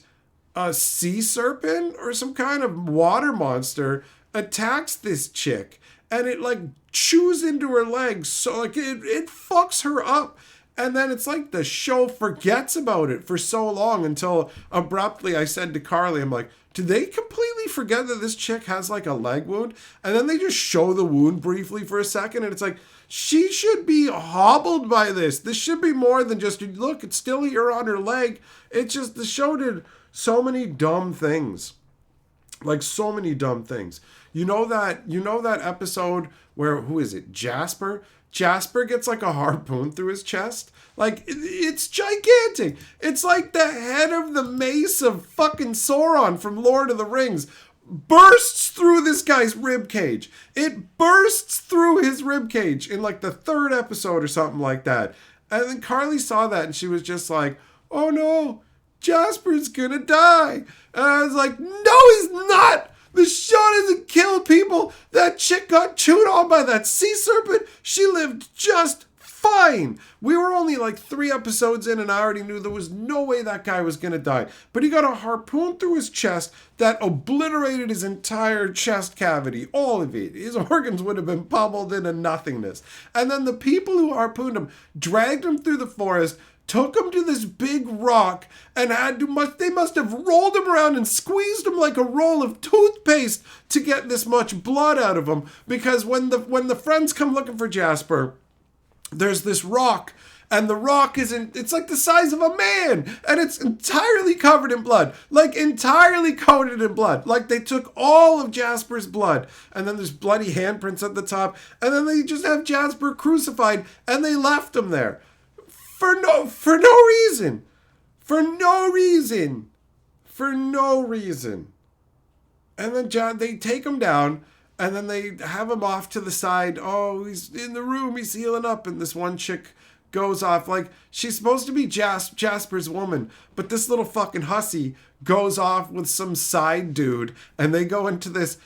a sea serpent or some kind of water monster attacks this chick, and it like chews into her legs, so like it fucks her up. And then it's like the show forgets about it for so long until abruptly I said to Carly, I'm like, did they completely forget that this chick has like a leg wound? And then they just show the wound briefly for a second, and it's like, she should be hobbled by this. This should be more than just, look, it's still here on her leg. It's just, the show did so many dumb things. Like so many dumb things. You know that episode where, who is it? Jasper gets like a harpoon through his chest. Like, it's gigantic. It's like the head of the mace of fucking Sauron from Lord of the Rings bursts through this guy's rib cage. It bursts through his rib cage in like the third episode or something like that. And then Carly saw that and she was just like, oh no, Jasper's gonna die. And I was like, no, he's not. The show doesn't kill people. That chick got chewed on by that sea serpent. She lived just fine. We were only like 3 episodes in, and I already knew there was no way that guy was going to die. But he got a harpoon through his chest that obliterated his entire chest cavity. All of it. His organs would have been pummeled into nothingness. And then the people who harpooned him dragged him through the forest, took him to this big rock, and they must have rolled him around and squeezed him like a roll of toothpaste to get this much blood out of him. Because when the friends come looking for Jasper, there's this rock, and the rock it's like the size of a man, and it's entirely covered in blood. Like entirely coated in blood. Like they took all of Jasper's blood, and then there's bloody handprints at the top, and then they just have Jasper crucified, and they left him there. For no reason. And then they take him down, and then they have him off to the side. Oh, he's in the room, he's healing up. And this one chick goes off. Like, she's supposed to be Jasper's woman, but this little fucking hussy goes off with some side dude, and they go into this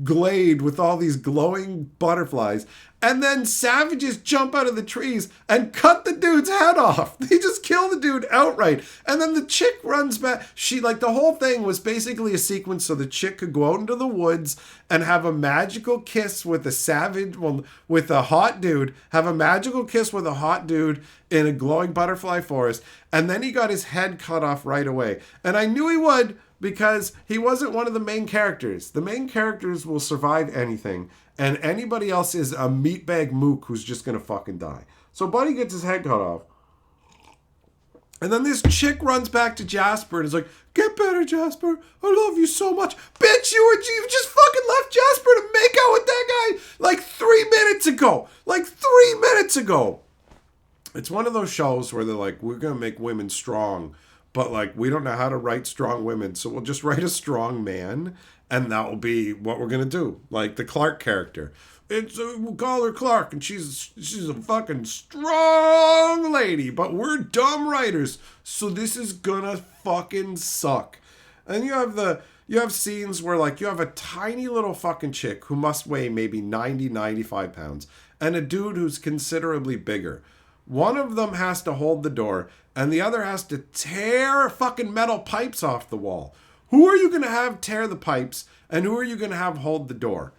glade with all these glowing butterflies, and then savages jump out of the trees and cut the dude's head off. They just kill the dude outright. And then the chick runs back. The whole thing was basically a sequence so the chick could go out into the woods and have a magical kiss with with a hot dude, have a magical kiss with a hot dude in a glowing butterfly forest. And then he got his head cut off right away. And I knew he would, because he wasn't one of the main characters. The main characters will survive anything, and anybody else is a meatbag mook who's just gonna fucking die. So Buddy gets his head cut off. And then this chick runs back to Jasper and is like, get better, Jasper. I love you so much. Bitch, you just fucking left Jasper to make out with that guy like 3 minutes ago. Like 3 minutes ago. It's one of those shows where they're like, we're gonna make women strong, but like, we don't know how to write strong women, so we'll just write a strong man, and that will be what we're gonna do. Like the Clark character. We'll call her Clark, and she's a fucking strong lady, but we're dumb writers, so this is gonna fucking suck. And you have scenes where like you have a tiny little fucking chick who must weigh maybe 95 pounds, and a dude who's considerably bigger. One of them has to hold the door, and the other has to tear fucking metal pipes off the wall. Who are you going to have tear the pipes, and who are you going to have hold the door?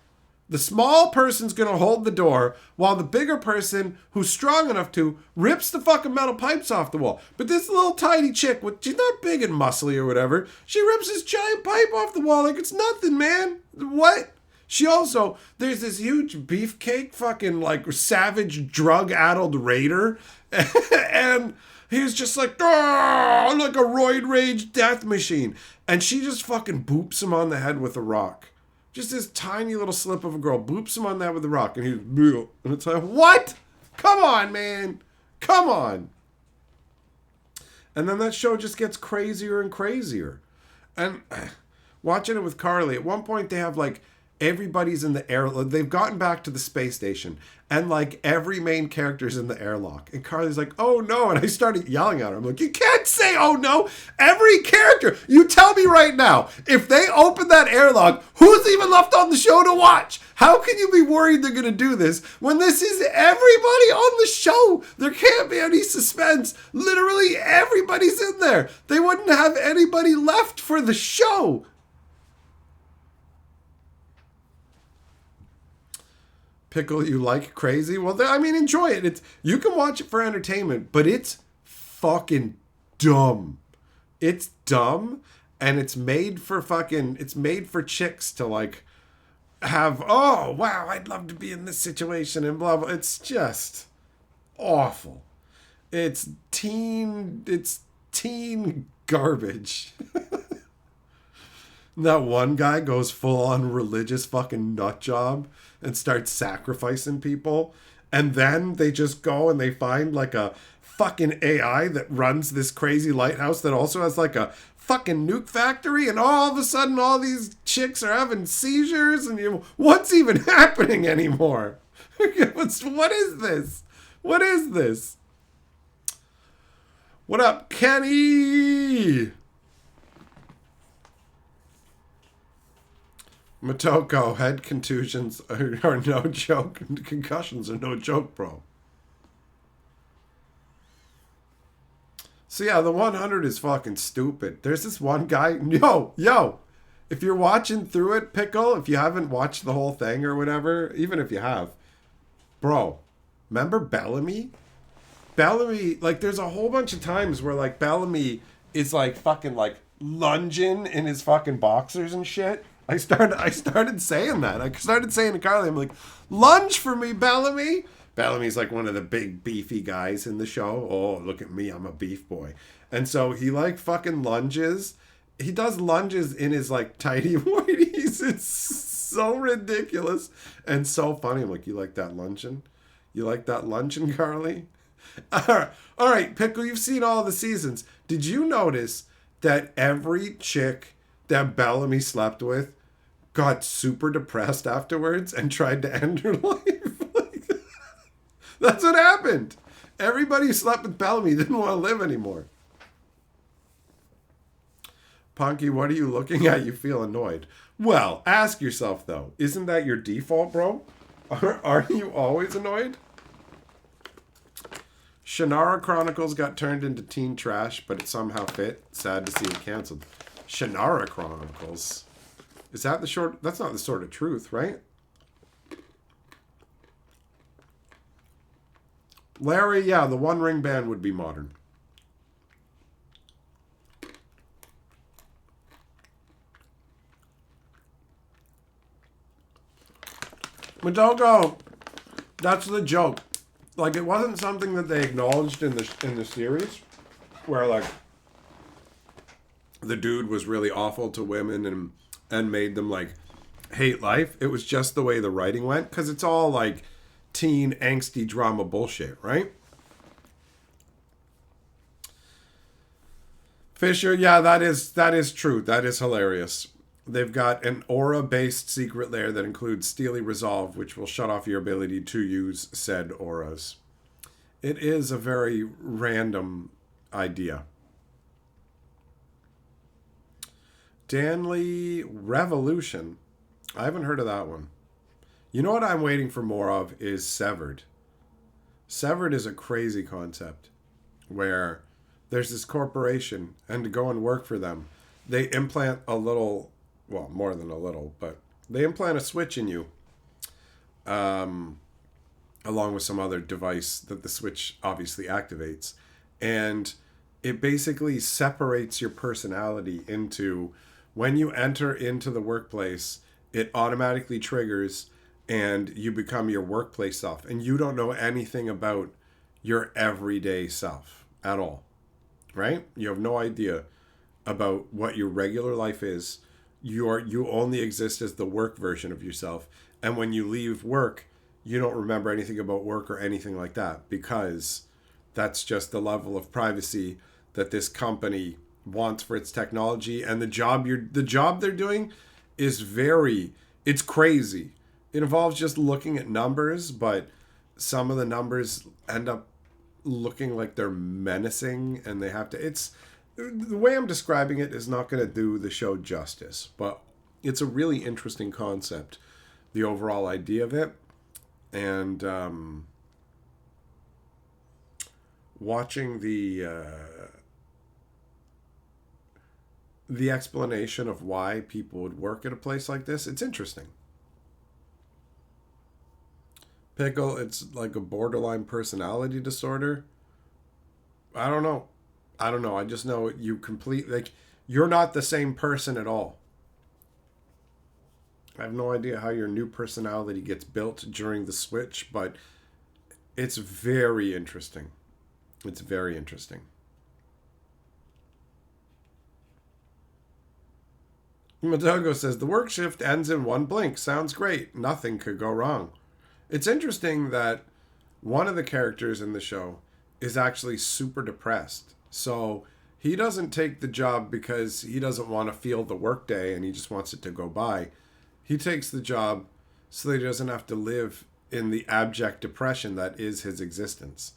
The small person's going to hold the door, while the bigger person, who's strong enough to, rips the fucking metal pipes off the wall. But this little tiny chick, she's not big and muscly or whatever, she rips this giant pipe off the wall like it's nothing, man. What? There's this huge beefcake fucking like savage drug-addled raider, and he's just like, like a roid rage death machine. And she just fucking boops him on the head with a rock. Just this tiny little slip of a girl boops him on the head with a rock, and and it's like, what? Come on, man. Come on. And then that show just gets crazier and crazier. And watching it with Carly, at one point they have like everybody's in the air. They've gotten back to the space station, and like every main character's in the airlock. And Carly's like, "Oh no!" And I started yelling at her. I'm like, "You can't say oh no! Every character, you tell me right now, if they open that airlock, who's even left on the show to watch? How can you be worried they're gonna do this when this is everybody on the show? There can't be any suspense. Literally everybody's in there. They wouldn't have anybody left for the show." Pickle, you like crazy? Well, I mean, enjoy it. You can watch it for entertainment, but it's fucking dumb. It's dumb, and it's made for chicks to like have, oh wow, I'd love to be in this situation and blah blah. It's just awful. It's teen garbage. That one guy goes full on religious fucking nut job and starts sacrificing people. And then they just go and they find like a fucking AI that runs this crazy lighthouse that also has like a fucking nuke factory. And all of a sudden all these chicks are having seizures. And what's even happening anymore? What is this? What is this? What up, Kenny? Motoko, head contusions are no joke. Concussions are no joke, bro. So yeah, the 100 is fucking stupid. There's this one guy. Yo. If you're watching through it, Pickle, if you haven't watched the whole thing or whatever, even if you have, bro, remember Bellamy? Bellamy, like, there's a whole bunch of times where, like, Bellamy is, like, fucking, like, lunging in his fucking boxers and shit. I started saying that. I started saying to Carly, I'm like, lunge for me, Bellamy. Bellamy's like one of the big beefy guys in the show. Oh, look at me, I'm a beef boy. And so he like fucking lunges. He does lunges in his like tidy whities. It's so ridiculous and so funny. I'm like, you like that luncheon? You like that luncheon, Carly? All right, Pickle, you've seen all the seasons. Did you notice that every chick that Bellamy slept with got super depressed afterwards and tried to end her life? That's what happened. Everybody who slept with Bellamy didn't want to live anymore. Punky, what are you looking at? You feel annoyed. Well, ask yourself, though. Isn't that your default, bro? Aren't you always annoyed? Shannara Chronicles got turned into teen trash, but it somehow fit. Sad to see it canceled. Shannara Chronicles? Is that the short... That's not the Sword of Truth, right? Larry, yeah, the One Ring Band would be modern. Madogo, that's the joke. Like, it wasn't something that they acknowledged in the series, where like the dude was really awful to women and made them like hate life. It was just the way the writing went, because it's all like teen angsty drama bullshit, right? Fisher, yeah, that is true. That is hilarious. They've got an aura-based secret lair that includes Steely Resolve, which will shut off your ability to use said auras. It is a very random idea. Danley Revolution. I haven't heard of that one. You know what I'm waiting for more of is Severed. Severed is a crazy concept where there's this corporation, and to go and work for them, they implant a little, well, more than a little, but they implant a switch in you, along with some other device that the switch obviously activates. And it basically separates your personality into, when you enter into the workplace, it automatically triggers and you become your workplace self. And you don't know anything about your everyday self at all, right? You have no idea about what your regular life is. You only exist as the work version of yourself. And when you leave work, you don't remember anything about work or anything like that, because that's just the level of privacy that this company wants for its technology, and the job they're doing is it's crazy. It involves just looking at numbers, but some of the numbers end up looking like they're menacing, and they have to. It's the way I'm describing it is not going to do the show justice, but it's a really interesting concept, the overall idea of it, and watching the explanation of why people would work at a place like this, it's interesting. Pickle, it's like a borderline personality disorder. I don't know. I just know you're not the same person at all. I have no idea how your new personality gets built during the switch, but it's very interesting. It's very interesting. Madogo says, the work shift ends in one blink. Sounds great. Nothing could go wrong. It's interesting that one of the characters in the show is actually super depressed. So he doesn't take the job because he doesn't want to feel the workday and he just wants it to go by. He takes the job so that he doesn't have to live in the abject depression that is his existence.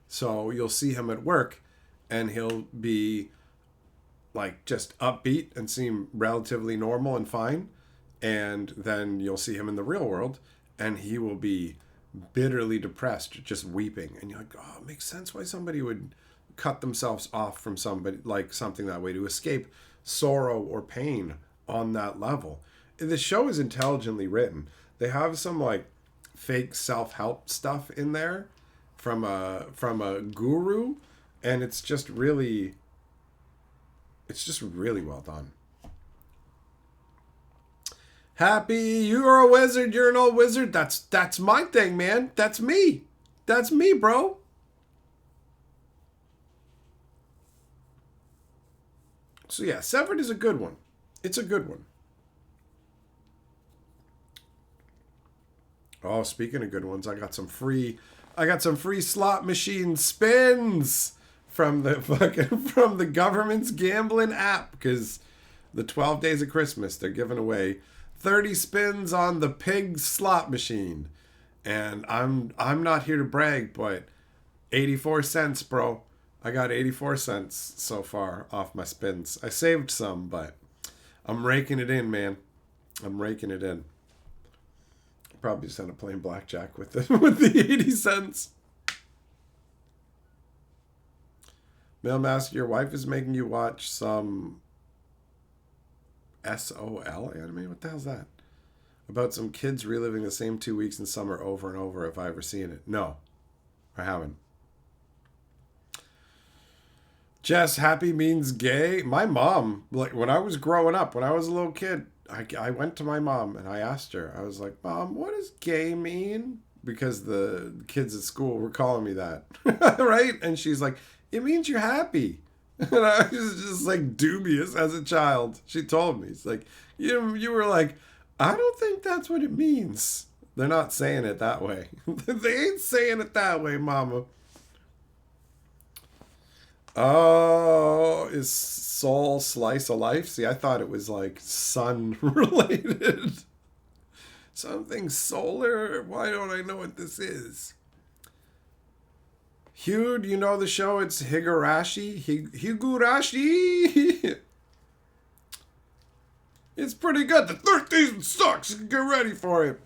So you'll see him at work and he'll be like just upbeat and seem relatively normal and fine. And then you'll see him in the real world and he will be bitterly depressed, just weeping. And you're like, oh, it makes sense why somebody would cut themselves off from somebody, like something that way, to escape sorrow or pain on that level. The show is intelligently written. They have some like fake self-help stuff in there from a guru, and it's just really well done. Happy, you're a wizard, you're an old wizard. That's my thing, man. That's me. That's me, bro. So yeah, Severed is a good one. It's a good one. Oh, speaking of good ones, I got some free slot machine spins from the government's gambling app, because the 12 days of Christmas they're giving away 30 spins on the pig slot machine. And I'm not here to brag, but 84 cents, bro. I got 84 cents so far off my spins. I saved some, but I'm raking it in, man. I'm raking it in. Probably just end up playing blackjack with the 80 cents. Mailmaster, your wife is making you watch some SOL anime? What the hell's that? About some kids reliving the same 2 weeks in summer over and over. Have I ever seen it? No, I haven't. Jess, happy means gay. My mom, like when I was growing up, when I was a little kid, I went to my mom and I asked her, I was like, Mom, what does gay mean? Because the kids at school were calling me that, right? And she's like, it means you're happy. And I was just like dubious as a child. She told me, it's like, you were like, I don't think that's what it means. They're not saying it that way. They ain't saying it that way, Mama. Oh, is Soul Slice of Life? See, I thought it was like sun related. Something solar? Why don't I know what this is? Hugh, do you know the show? It's Higurashi. Higurashi! It's pretty good. The third season sucks. Get ready for it.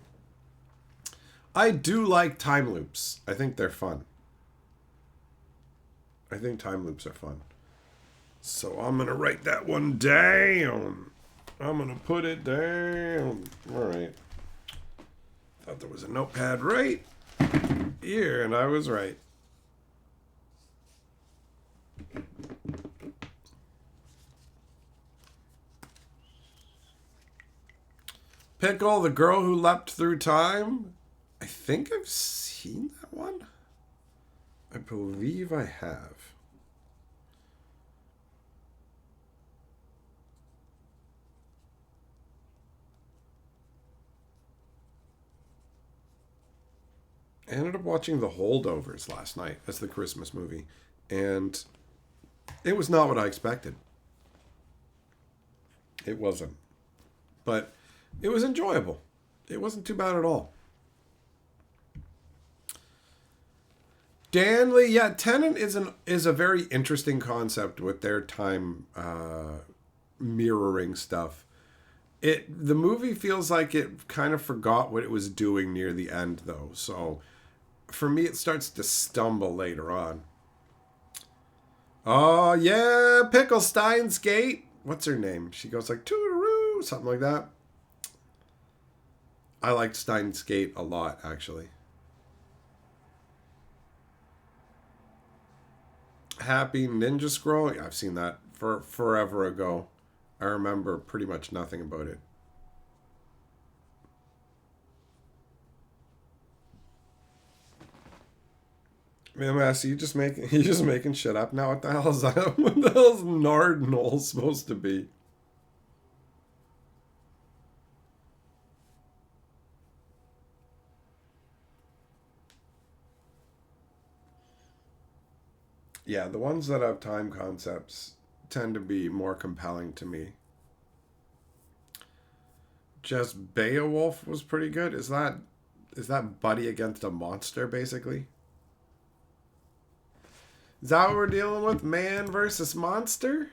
I do like time loops. I think they're fun. I think time loops are fun. So I'm going to write that one down. I'm going to put it down. All right. Thought there was a notepad right here, and I was right. Pickle, the girl who leapt through time. I think I've seen that one. I believe I have. I ended up watching The Holdovers last night as the Christmas movie, and it was not what I expected. It wasn't. But it was enjoyable. It wasn't too bad at all. Danley, yeah, Tenet is a very interesting concept with their time mirroring stuff. The movie feels like it kind of forgot what it was doing near the end, though. So for me, it starts to stumble later on. Oh yeah, Pickle Stein's Gate. What's her name? She goes like toodaloo, something like that. I liked Steins Gate a lot, actually. Happy Ninja Scroll. Yeah, I've seen that forever ago. I remember pretty much nothing about it. Man, Massey, you just making shit up now. What the hell is that? What the hell is Nardnol supposed to be? Yeah, the ones that have time concepts tend to be more compelling to me. Just Beowulf was pretty good. Is that Buddy against a monster basically? Is that what we're dealing with? Man versus monster?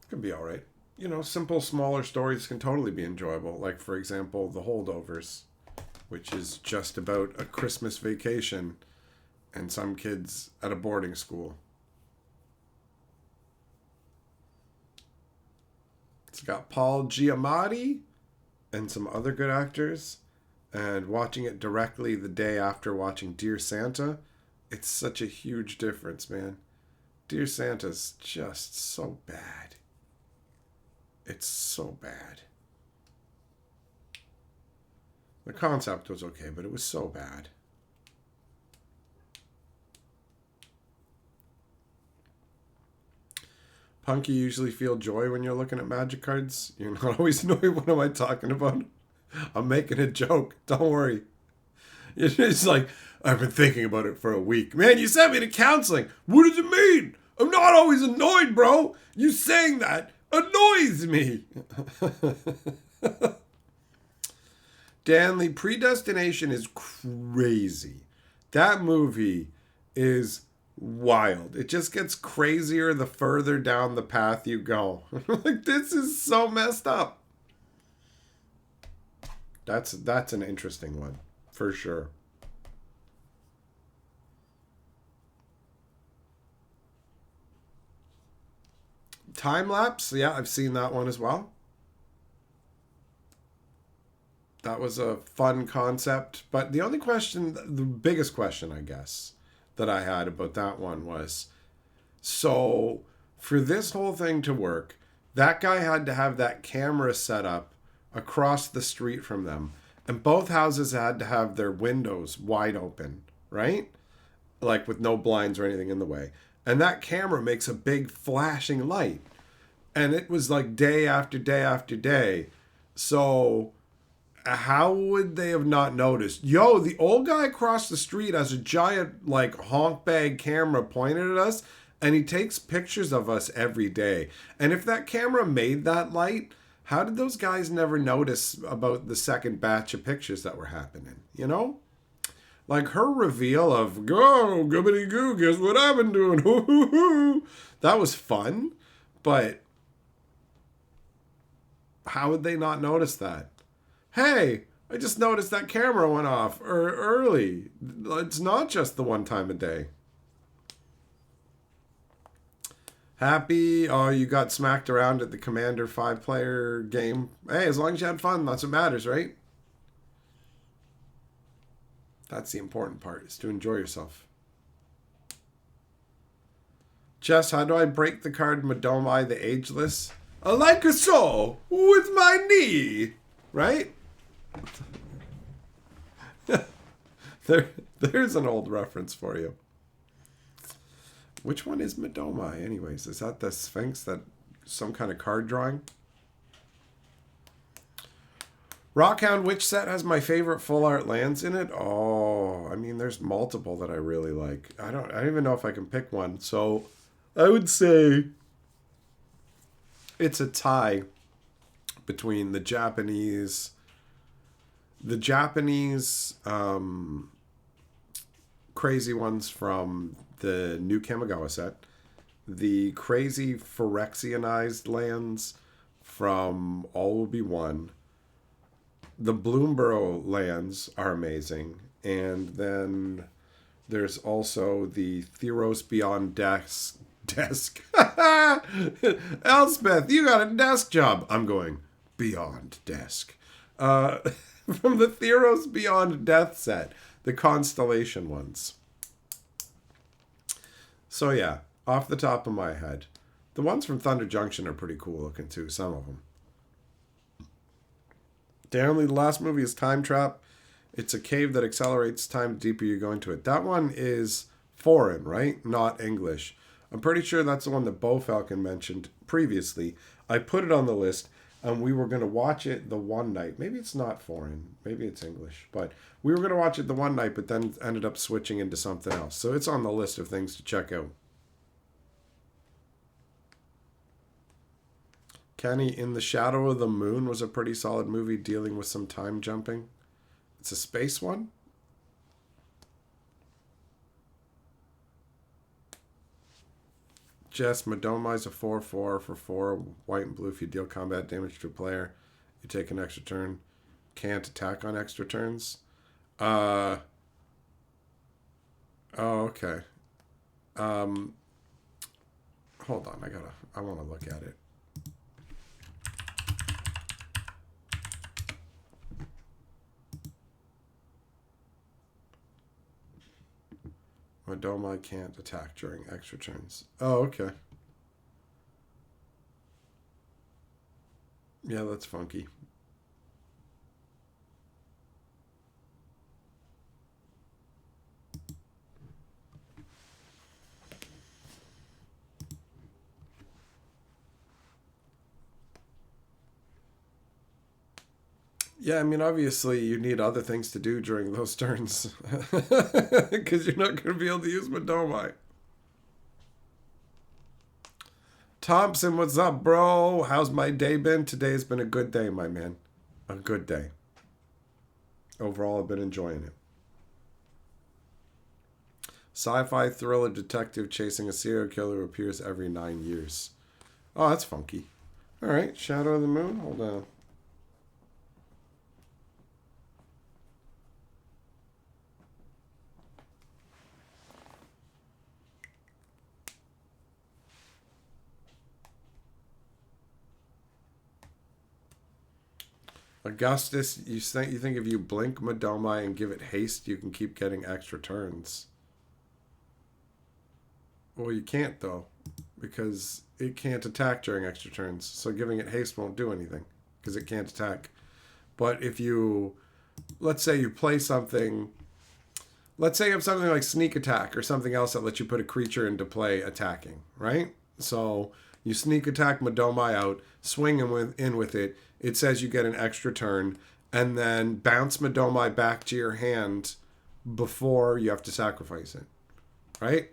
Could be alright. You know, simple, smaller stories can totally be enjoyable. Like, for example, The Holdovers, which is just about a Christmas vacation and some kids at a boarding school. It's got Paul Giamatti and some other good actors. And watching it directly the day after watching Dear Santa, it's such a huge difference, man. Dear Santa's just so bad. It's so bad. The concept was okay, but it was so bad. Punk, you usually feel joy when you're looking at magic cards. You're not always knowing what am I talking about. I'm making a joke. Don't worry. It's like, I've been thinking about it for a week. Man, you sent me to counseling. What does it mean? I'm not always annoyed, bro. You saying that annoys me. Danley, Predestination is crazy. That movie is wild. It just gets crazier the further down the path you go. Like, this is so messed up. That's an interesting one, for sure. Time lapse, yeah, I've seen that one as well. That was a fun concept, but the only question, the biggest question, I guess, that I had about that one was, so for this whole thing to work, that guy had to have that camera set up across the street from them, and both houses had to have their windows wide open, right? Like with no blinds or anything in the way. And that camera makes a big flashing light. And it was like day after day after day. So how would they have not noticed? Yo, the old guy across the street has a giant like honk bag camera pointed at us, and he takes pictures of us every day. And if that camera made that light, how did those guys never notice about the second batch of pictures that were happening? You know? Like her reveal of, go, goobity goo, guess what I've been doing? Hoo, hoo, hoo. That was fun, but how would they not notice that? Hey, I just noticed that camera went off early. It's not just the one time a day. Happy? Oh, you got smacked around at the Commander 5-player game. Hey, as long as you had fun, that's what matters, right? That's the important part, is to enjoy yourself. Jess, how do I break the card Madomai the Ageless? Like a so, with my knee. Right? There's an old reference for you. Which one is Madomai, anyways? Is that the Sphinx that some kind of card drawing. Rockhound, which set has my favorite full art lands in it? Oh, I mean, there's multiple that I really like. I don't even know if I can pick one. So I would say it's a tie between the Japanese crazy ones from the new Kamigawa set, the crazy Phyrexianized lands from All Will Be One. The Bloomborough lands are amazing. And then there's also the Theros Beyond Desk. Elspeth, you got a desk job. I'm going beyond desk. From the Theros Beyond Death set, the Constellation ones. So yeah, off the top of my head, the ones from Thunder Junction are pretty cool looking too, some of them. Apparently, the last movie is Time Trap. It's a cave that accelerates time the deeper you go into it. That one is foreign, right? Not English. I'm pretty sure that's the one that Bo Falcon mentioned previously. I put it on the list, and we were going to watch it the one night. Maybe it's not foreign. Maybe it's English. But we were going to watch it the one night, but then ended up switching into something else. So it's on the list of things to check out. Kenny, In the Shadow of the Moon was a pretty solid movie dealing with some time jumping. It's a space one? Jess, Madoma is a 4/4 for 4 white and blue. If you deal combat damage to a player, you take an extra turn. Can't attack on extra turns. Oh, okay. Hold on, I want to look at it. Madoma can't attack during extra turns. Oh, okay. Yeah, that's funky. Yeah, I mean, obviously you need other things to do during those turns. Because you're not going to be able to use Madoma. Thompson, what's up, bro? How's my day been? Today's been a good day, my man. A good day. Overall, I've been enjoying it. Sci-fi thriller detective chasing a serial killer who appears every 9 years. Oh, that's funky. All right, Shadow of the Moon. Hold on. Augustus, you think if you blink Madoma and give it haste, you can keep getting extra turns. Well, you can't, though, because it can't attack during extra turns. So giving it haste won't do anything, because it can't attack. But if you, let's say you play something, let's say you have something like sneak attack or something else that lets you put a creature into play attacking, right? So you sneak attack Madoma out, swing in with it. It says you get an extra turn, and then bounce Madoma back to your hand before you have to sacrifice it, right?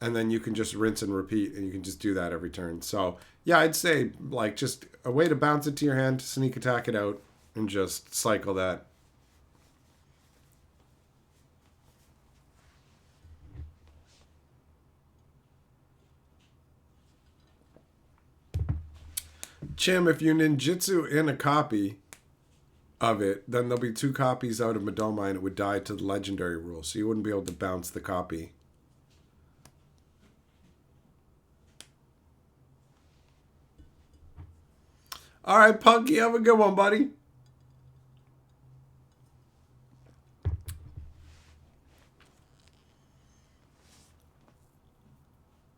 And then you can just rinse and repeat, and you can just do that every turn. So, yeah, I'd say, like, just a way to bounce it to your hand, sneak attack it out, and just cycle that. Chim, if you ninjutsu in a copy of it, then there'll be 2 copies out of Madoma, and it would die to the legendary rule, so you wouldn't be able to bounce the copy. All right, Punky, have a good one, buddy.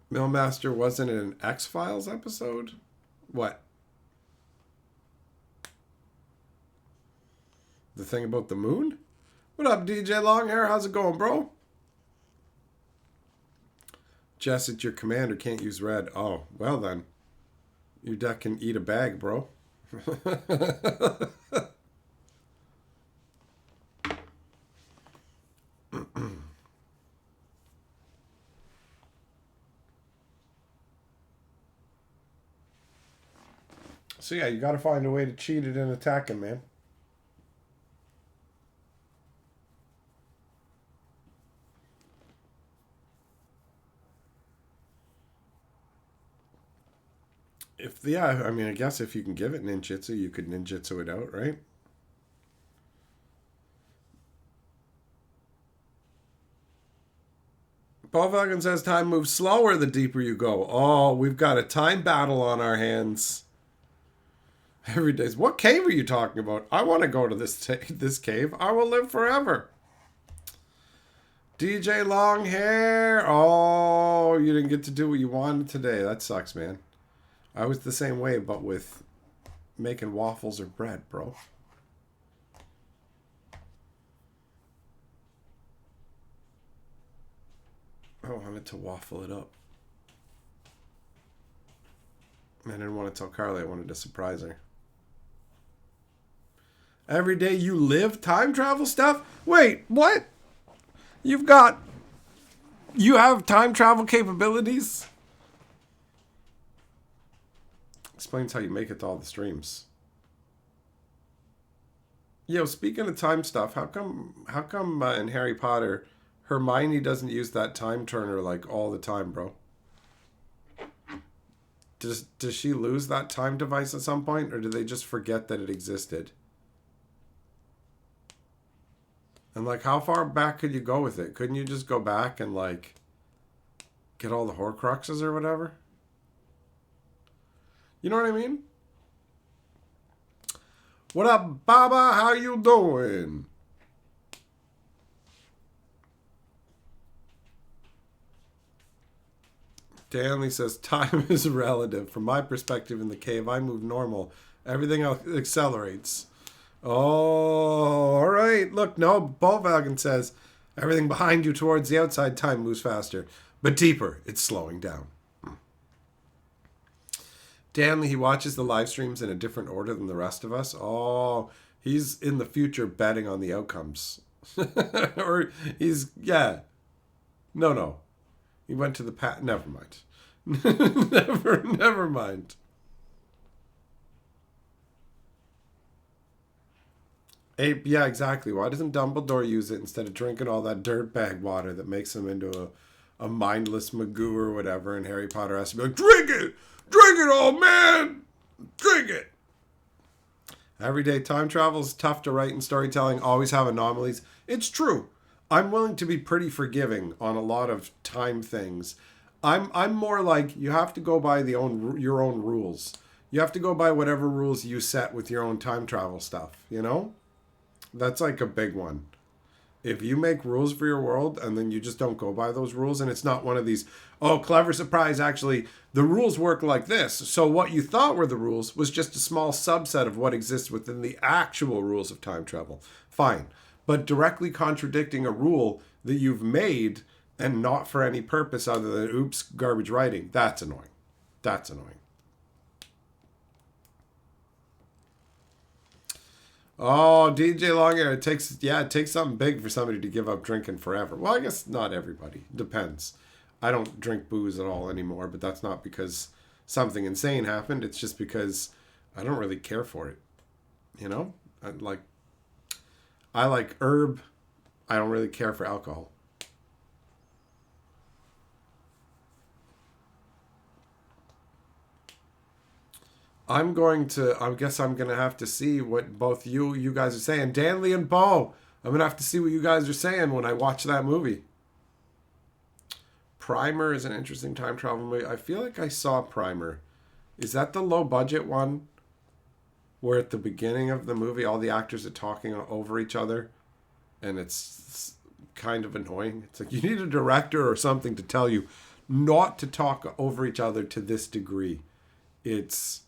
Millmaster wasn't in an X-Files episode? What? The thing about the moon? What up, DJ Longhair? How's it going, bro? Jess, it's your commander can't use red. Oh, well then. Your deck can eat a bag, bro. So yeah, you got to find a way to cheat it and attack him, man. If yeah, I mean, I guess if you can give it ninjutsu, you could ninjutsu it out, right? Paul Falcon says time moves slower the deeper you go. Oh, we've got a time battle on our hands. Every day. What cave are you talking about? I want to go to this cave. I will live forever. DJ Long Hair. Oh, you didn't get to do what you wanted today. That sucks, man. I was the same way, but with making waffles or bread, bro. I wanted to waffle it up. I didn't want to tell Carly. I wanted to surprise her. Every day you live time travel stuff? Wait, what? You've got... You have time travel capabilities? Explains how you make it to all the streams. Yo, speaking of time stuff, how come in Harry Potter, Hermione doesn't use that time turner like all the time, bro? Does she lose that time device at some point, or do they just forget that it existed? And like, how far back could you go with it? Couldn't you just go back and like get all the Horcruxes or whatever? You know what I mean? What up, Baba? How you doing? Danley says, time is relative. From my perspective in the cave, I move normal. Everything else accelerates. Oh, all right. Look, no, Bolvalgan says, everything behind you towards the outside time moves faster. But deeper, it's slowing down. Danley, he watches the live streams in a different order than the rest of us. Oh, he's in the future betting on the outcomes. Or he's, yeah. No. He went to the past. Never mind. Never mind. Ape, yeah, exactly. Why doesn't Dumbledore use it instead of drinking all that dirtbag water that makes him into a mindless Magoo or whatever? And Harry Potter has to be like, drink it! Drink it, old man! Drink it! Everyday time travel is tough to write in storytelling. Always have anomalies. It's true. I'm willing to be pretty forgiving on a lot of time things. I'm more like you have to go by your own rules. You have to go by whatever rules you set with your own time travel stuff, you know? That's like a big one. If you make rules for your world and then you just don't go by those rules, and it's not one of these, oh, clever surprise, actually, the rules work like this. So what you thought were the rules was just a small subset of what exists within the actual rules of time travel. Fine. But directly contradicting a rule that you've made and not for any purpose other than, oops, garbage writing, that's annoying. That's annoying. Oh, DJ Longhair, it takes something big for somebody to give up drinking forever. Well, I guess not everybody. Depends. I don't drink booze at all anymore, but that's not because something insane happened. It's just because I don't really care for it. You know? I like herb. I don't really care for alcohol. I guess I'm going to have to see what both you guys are saying. Danley and Bo, I'm going to have to see what you guys are saying when I watch that movie. Primer is an interesting time travel movie. I feel like I saw Primer. Is that the low budget one? Where at the beginning of the movie, all the actors are talking over each other. And it's kind of annoying. It's like you need a director or something to tell you not to talk over each other to this degree. It's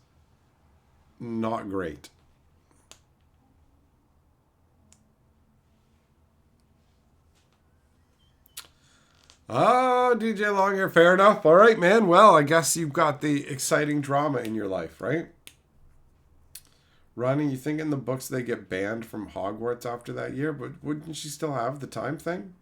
not great. Oh, DJ Longhair, fair enough. All right, man. Well, I guess you've got the exciting drama in your life, right? Ronnie, you think in the books they get banned from Hogwarts after that year, but wouldn't she still have the time thing?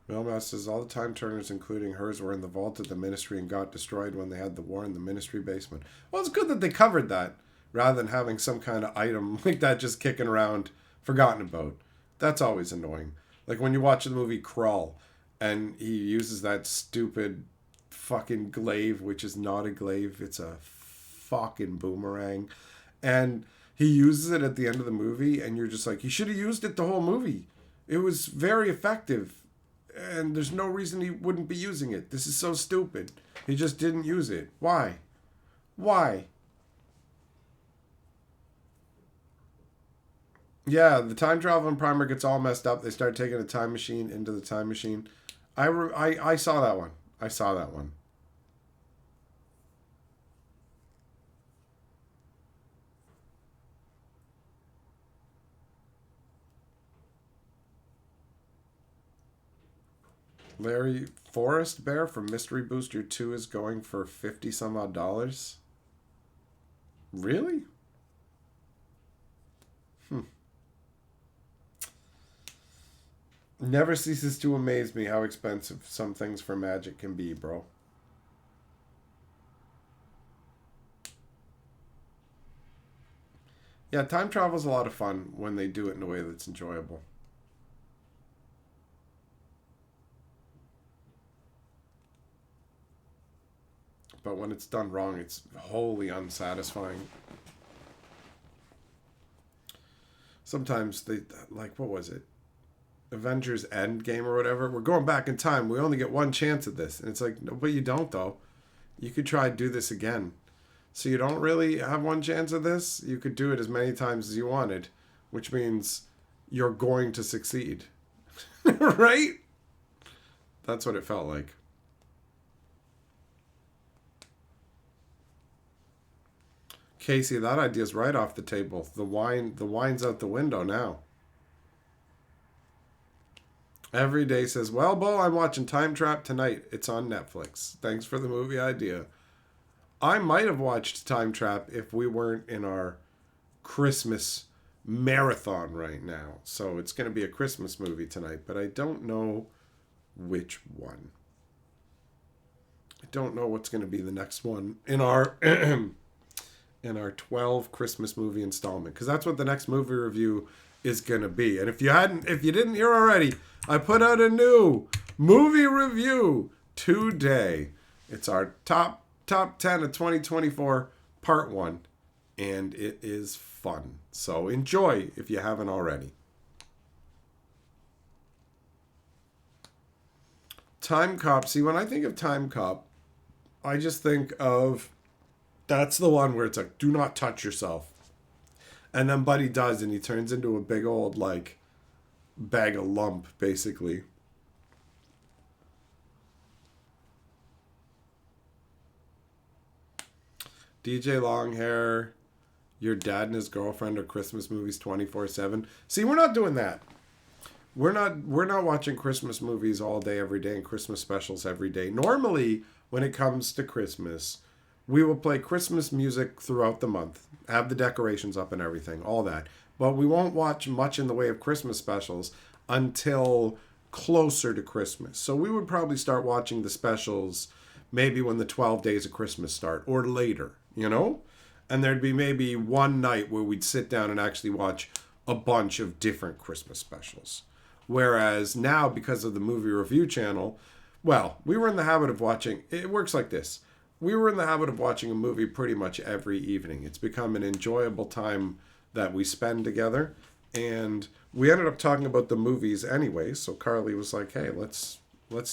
Melmouse says all the time turners, including hers, were in the vault of the Ministry and got destroyed when they had the war in the Ministry basement. Well, it's good that they covered that rather than having some kind of item like that just kicking around, forgotten about. That's always annoying. Like when you watch the movie Crawl and he uses that stupid fucking glaive, which is not a glaive, it's a fucking boomerang. And he uses it at the end of the movie, and you're just like, he should have used it the whole movie. It was very effective, and there's no reason he wouldn't be using it. This is so stupid. He just didn't use it. Why? Why? Yeah, the time traveling primer gets all messed up. They start taking a time machine into the time machine. I saw that one. I saw that one. Larry Forest Bear from Mystery Booster 2 is going for 50 some odd dollars. Really? Hmm. Never ceases to amaze me how expensive some things for Magic can be, bro. Yeah, time travel's a lot of fun when they do it in a way that's enjoyable. But when it's done wrong, it's wholly unsatisfying. Sometimes they, like, what was it? Avengers Endgame or whatever. We're going back in time. We only get one chance at this. And it's like, no, but you don't, though. You could try to do this again. So you don't really have one chance at this. You could do it as many times as you wanted, which means you're going to succeed. Right? That's what it felt like. Casey, that idea's right off the table. The wine's out the window now. Every day says, well, Bo, I'm watching Time Trap tonight. It's on Netflix. Thanks for the movie idea. I might have watched Time Trap if we weren't in our Christmas marathon right now. So it's going to be a Christmas movie tonight, but I don't know which one. I don't know what's going to be the next one in our in our 12 Christmas movie installment, because that's what the next movie review is going to be. And if you didn't hear already, I put out a new movie review today. It's our top 10 of 2024 part 1, and it is fun. So enjoy if you haven't already. Time Cop. See, when I think of Time Cop, I just think of, that's the one where it's like, do not touch yourself. And then Buddy does, and he turns into a big old, like, bag of lump, basically. DJ Longhair, your dad and his girlfriend are Christmas movies 24/7. See, we're not doing that. We're not watching Christmas movies all day, every day, and Christmas specials every day. Normally, when it comes to Christmas, we will play Christmas music throughout the month, have the decorations up and everything, all that. But we won't watch much in the way of Christmas specials until closer to Christmas. So we would probably start watching the specials maybe when the 12 days of Christmas start, or later, you know? And there'd be maybe one night where we'd sit down and actually watch a bunch of different Christmas specials. Whereas now, because of the movie review channel, well, we were in the habit of watching, it works like this. We were in the habit of watching a movie pretty much every evening. It's become an enjoyable time that we spend together. And we ended up talking about the movies anyway. So Carly was like, hey, let's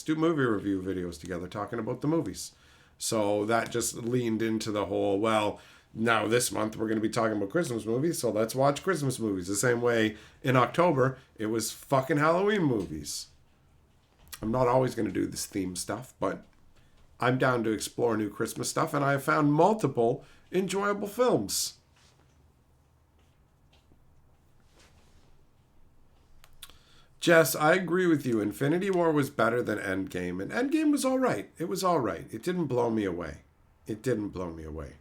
do movie review videos together talking about the movies. So that just leaned into the whole, well, now this month we're going to be talking about Christmas movies, so let's watch Christmas movies. The same way in October, it was fucking Halloween movies. I'm not always going to do this theme stuff, but I'm down to explore new Christmas stuff, and I have found multiple enjoyable films. Jess, I agree with you. Infinity War was better than Endgame, and Endgame was all right. It was all right. It didn't blow me away. It didn't blow me away.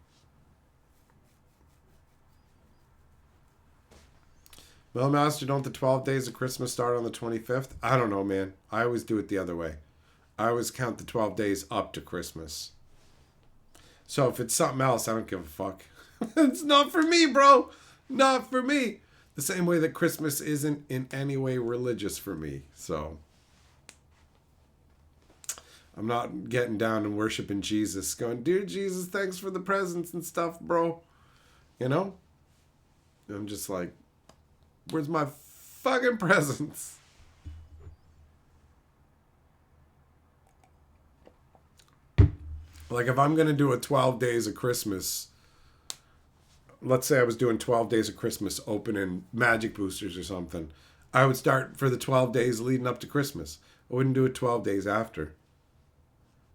Master, don't the 12 days of Christmas start on the 25th? I don't know, man. I always do it the other way. I always count the 12 days up to Christmas. So if it's something else, I don't give a fuck. It's not for me, bro. Not for me. The same way that Christmas isn't in any way religious for me. So I'm not getting down and worshiping Jesus, going, dear Jesus, thanks for the presents and stuff, bro. You know? I'm just like, where's my fucking presents? Like, if I'm going to do a 12 days of Christmas, let's say I was doing 12 days of Christmas opening magic boosters or something, I would start for the 12 days leading up to Christmas. I wouldn't do it 12 days after.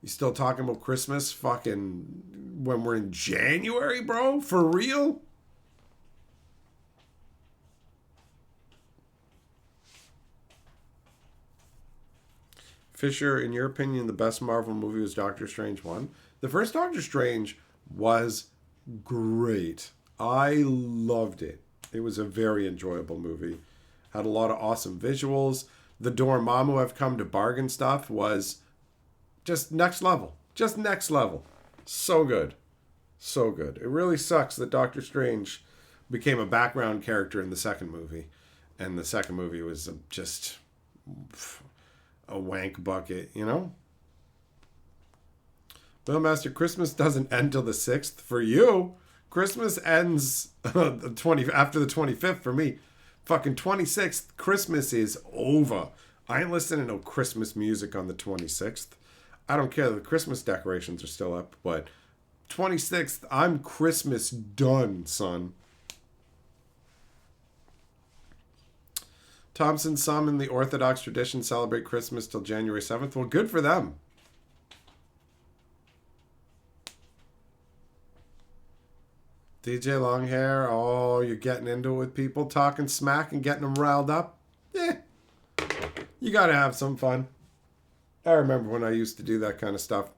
You still talking about Christmas fucking when we're in January, bro? For real? Fisher, in your opinion, the best Marvel movie was Doctor Strange 1? The first Doctor Strange was great. I loved it. It was a very enjoyable movie. Had a lot of awesome visuals. The Dormammu I've come to bargain stuff was just next level. Just next level. So good. So good. It really sucks that Doctor Strange became a background character in the second movie. And the second movie was just a wank bucket, you know? Master, Christmas doesn't end till the 6th for you. Christmas ends after the 25th for me. Fucking 26th, Christmas is over. I ain't listening to no Christmas music on the 26th. I don't care. The Christmas decorations are still up, but 26th, I'm Christmas done, son. Thompson, some in the Orthodox tradition celebrate Christmas till January 7th. Well, good for them. DJ Longhair, oh, you're getting into it with people, talking smack and getting them riled up. Yeah, you gotta have some fun. I remember when I used to do that kind of stuff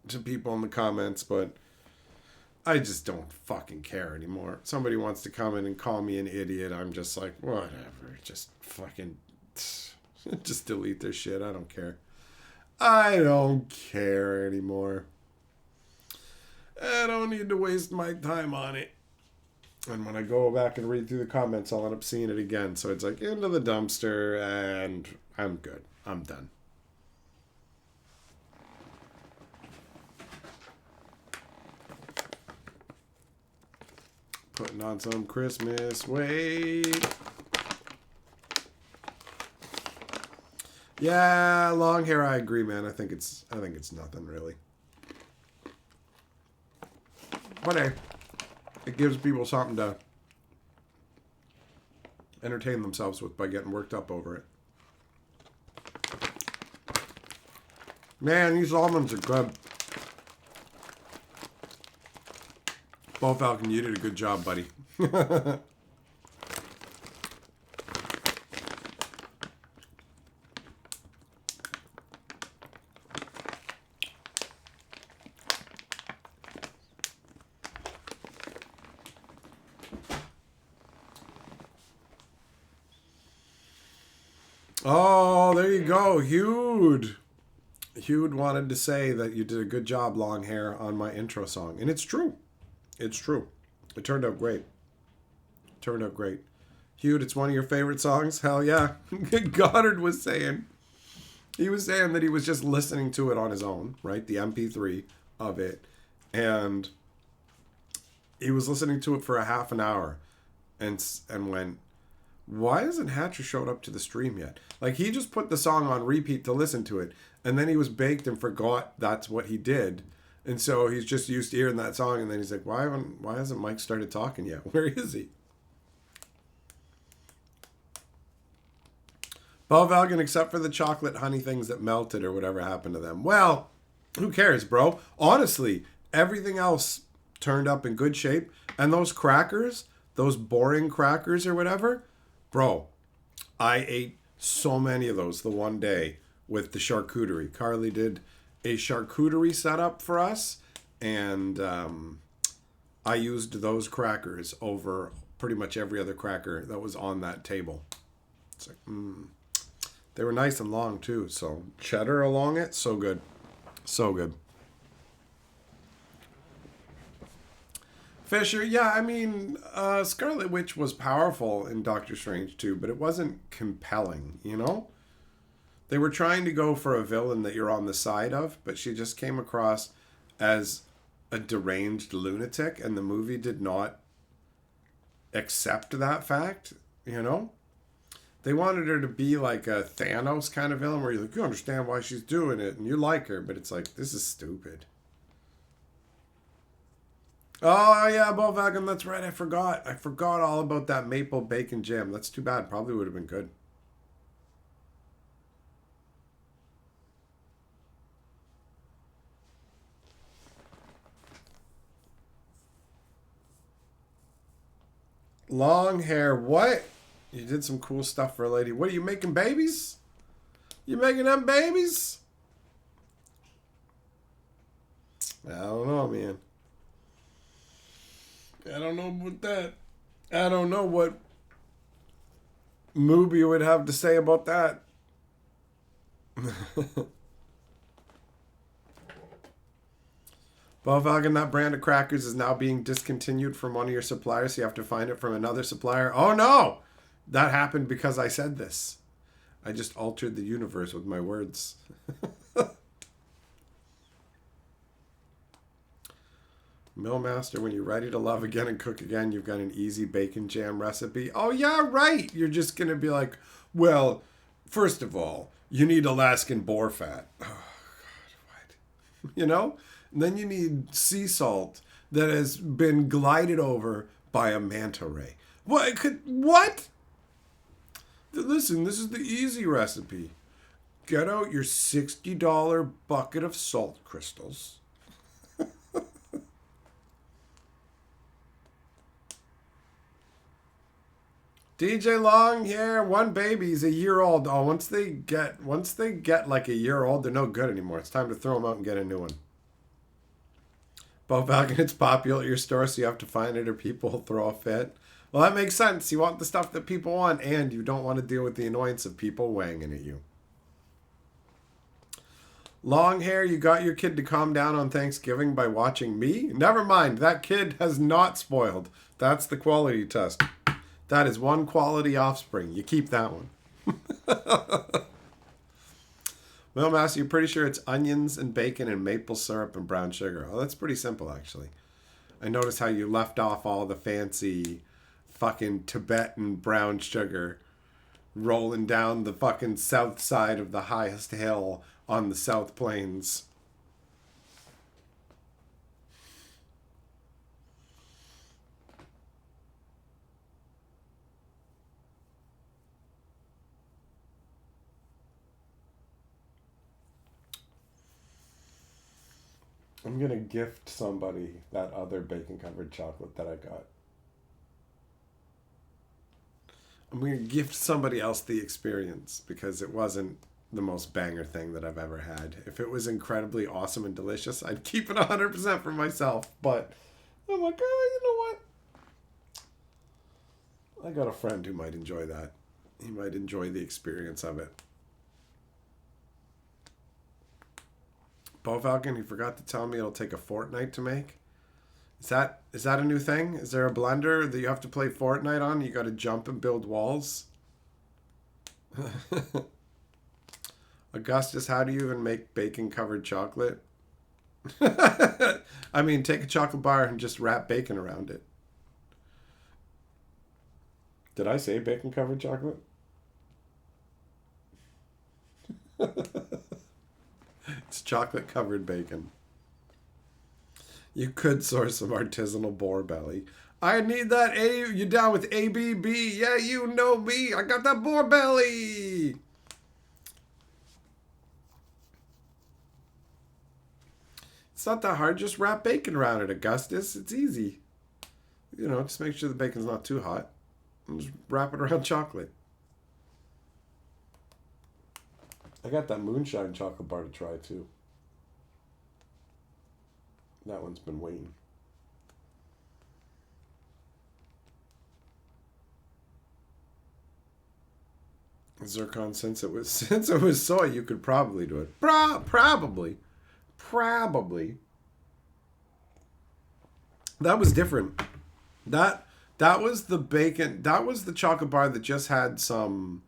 to people in the comments, but I just don't fucking care anymore. Somebody wants to come in and call me an idiot, I'm just like, whatever. Just fucking, just delete their shit. I don't care. I don't care anymore. I don't need to waste my time on it. And when I go back and read through the comments, I'll end up seeing it again. So it's like, into the dumpster, and I'm good. I'm done. Putting on some Christmas weight. Yeah, long hair, I agree, man. I think it's nothing really. But hey, it gives people something to entertain themselves with by getting worked up over it. Man, these almonds are good. Bo Falcon, you did a good job, buddy. Oh, there you go. Hude. Hude wanted to say that you did a good job, long hair, on my intro song. And it's true. It's true. It turned out great. Turned out great. Hude, it's one of your favorite songs? Hell yeah. Goddard was saying. He was saying that he was just listening to it on his own, right? The MP3 of it. And he was listening to it for a half an hour. And went, why hasn't Hatcher showed up to the stream yet? Like, he just put the song on repeat to listen to it, and then he was baked and forgot that's what he did. And so he's just used to hearing that song, and then he's like, why hasn't Mike started talking yet? Where is he? Bo Valgan, except for the chocolate honey things that melted or whatever happened to them. Well, who cares, bro? Honestly, everything else turned up in good shape. And those crackers, those boring crackers or whatever, bro, I ate So many of those the one day with the charcuterie. Carly did a charcuterie setup for us, and I used those crackers over pretty much every other cracker that was on that table. It's like, They were nice and long too, so cheddar along it, so good. So good. Fisher, yeah, I mean, Scarlet Witch was powerful in Doctor Strange too, but it wasn't compelling, you know? They were trying to go for a villain that you're on the side of, but she just came across as a deranged lunatic, and the movie did not accept that fact, you know? They wanted her to be like a Thanos kind of villain where you're like, you understand why she's doing it and you like her, but it's like, this is stupid. Oh, yeah, Volkswagen, that's right. I forgot. I forgot all about that maple bacon jam. That's too bad. Probably would have been good. Long hair. What? You did some cool stuff for a lady. What are you making babies? You making them babies? I don't know, man. I don't know about that. I don't know what Mubi would have to say about that. Volkswagen, that brand of crackers is now being discontinued from one of your suppliers, so you have to find it from another supplier. Oh no! That happened because I said this. I just altered the universe with my words. Millmaster, when you're ready to love again and cook again, you've got an easy bacon jam recipe. Oh, yeah, right. You're just going to be like, well, first of all, you need Alaskan boar fat. Oh, God, what? You know? And then you need sea salt that has been glided over by a manta ray. What? Listen, this is the easy recipe. Get out your $60 bucket of salt crystals. DJ Long here, one baby's a year old. Oh, once they get like a year old, they're no good anymore. It's time to throw them out and get a new one. Bo Falcon, it's popular at your store, so you have to find it or people will throw a fit. Well, that makes sense. You want the stuff that people want, and you don't want to deal with the annoyance of people wanging at you. Long hair, you got your kid to calm down on Thanksgiving by watching me? Never mind, that kid has not spoiled. That's the quality test. That is one quality offspring. You keep that one. Well, Master, you're pretty sure it's onions and bacon and maple syrup and brown sugar. Oh, that's pretty simple, actually. I noticed how you left off all the fancy fucking Tibetan brown sugar rolling down the fucking south side of the highest hill on the South Plains. I'm going to gift somebody that other bacon-covered chocolate that I got. I'm going to gift somebody else the experience because it wasn't the most banger thing that I've ever had. If it was incredibly awesome and delicious, I'd keep it 100% for myself. But I'm like, oh, you know what? I got a friend who might enjoy that. He might enjoy the experience of it. Bo Falcon, he forgot to tell me it'll take a fortnight to make. Is that a new thing? Is there a blender that you have to play Fortnite on? You got to jump and build walls? Augustus, how do you even make bacon-covered chocolate? I mean, take a chocolate bar and just wrap bacon around it. Did I say bacon-covered chocolate? It's chocolate-covered bacon. You could source some artisanal boar belly. I need that A. You down with ABB? Yeah, you know me. I got that boar belly. It's not that hard. Just wrap bacon around it, Augustus. It's easy. You know, just make sure the bacon's not too hot. And just wrap it around chocolate. I got that moonshine chocolate bar to try too. That one's been waiting. Zircon, since it was soy, you could probably do it. Probably. That was different. That was the bacon. That was the chocolate bar that just had some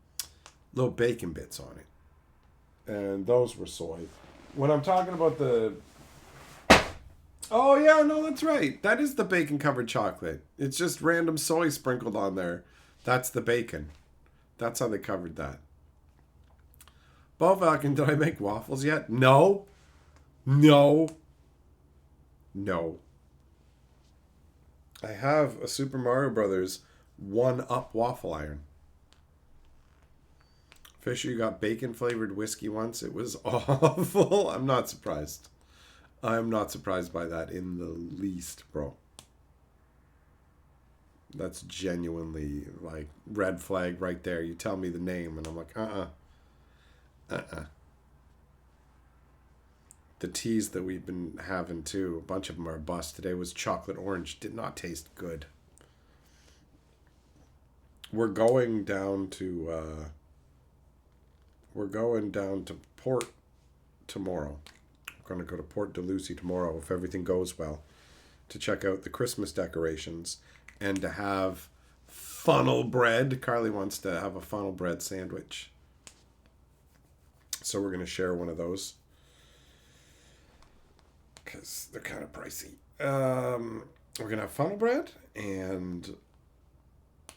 little bacon bits on it, and those were soy. When I'm talking about the, oh yeah, no, that's right. That is the bacon covered chocolate. It's just random soy sprinkled on there. That's the bacon. That's how they covered that. Bo Falcon, did I make waffles yet? No. I have a Super Mario Brothers 1-Up waffle iron. Fisher, you got bacon flavored whiskey once. It was awful. I'm not surprised. I'm not surprised by that in the least, bro. That's genuinely like red flag right there. You tell me the name and I'm like, The teas that we've been having too, a bunch of them are a bust. Today was chocolate orange. Did not taste good. We're going down to Port tomorrow. We're going to go to Port de Lucie tomorrow if everything goes well to check out the Christmas decorations and to have funnel bread. Carly wants to have a funnel bread sandwich. So we're going to share one of those because they're kind of pricey. We're going to have funnel bread, and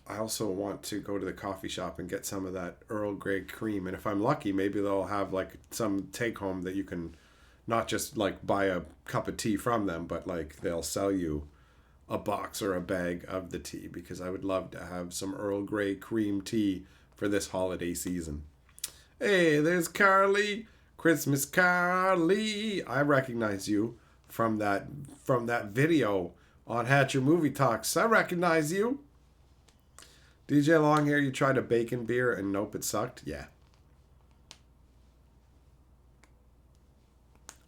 I also want to go to the coffee shop and get some of that Earl Grey cream. And if I'm lucky, maybe they'll have like some take home that you can not just like buy a cup of tea from them, but like they'll sell you a box or a bag of the tea, because I would love to have some Earl Grey cream tea for this holiday season. Hey, there's Carly. Christmas Carly. I recognize you from that video on Hatcher Movie Talks. I recognize you. DJ Longhair, you tried a bacon beer and nope, it sucked? Yeah.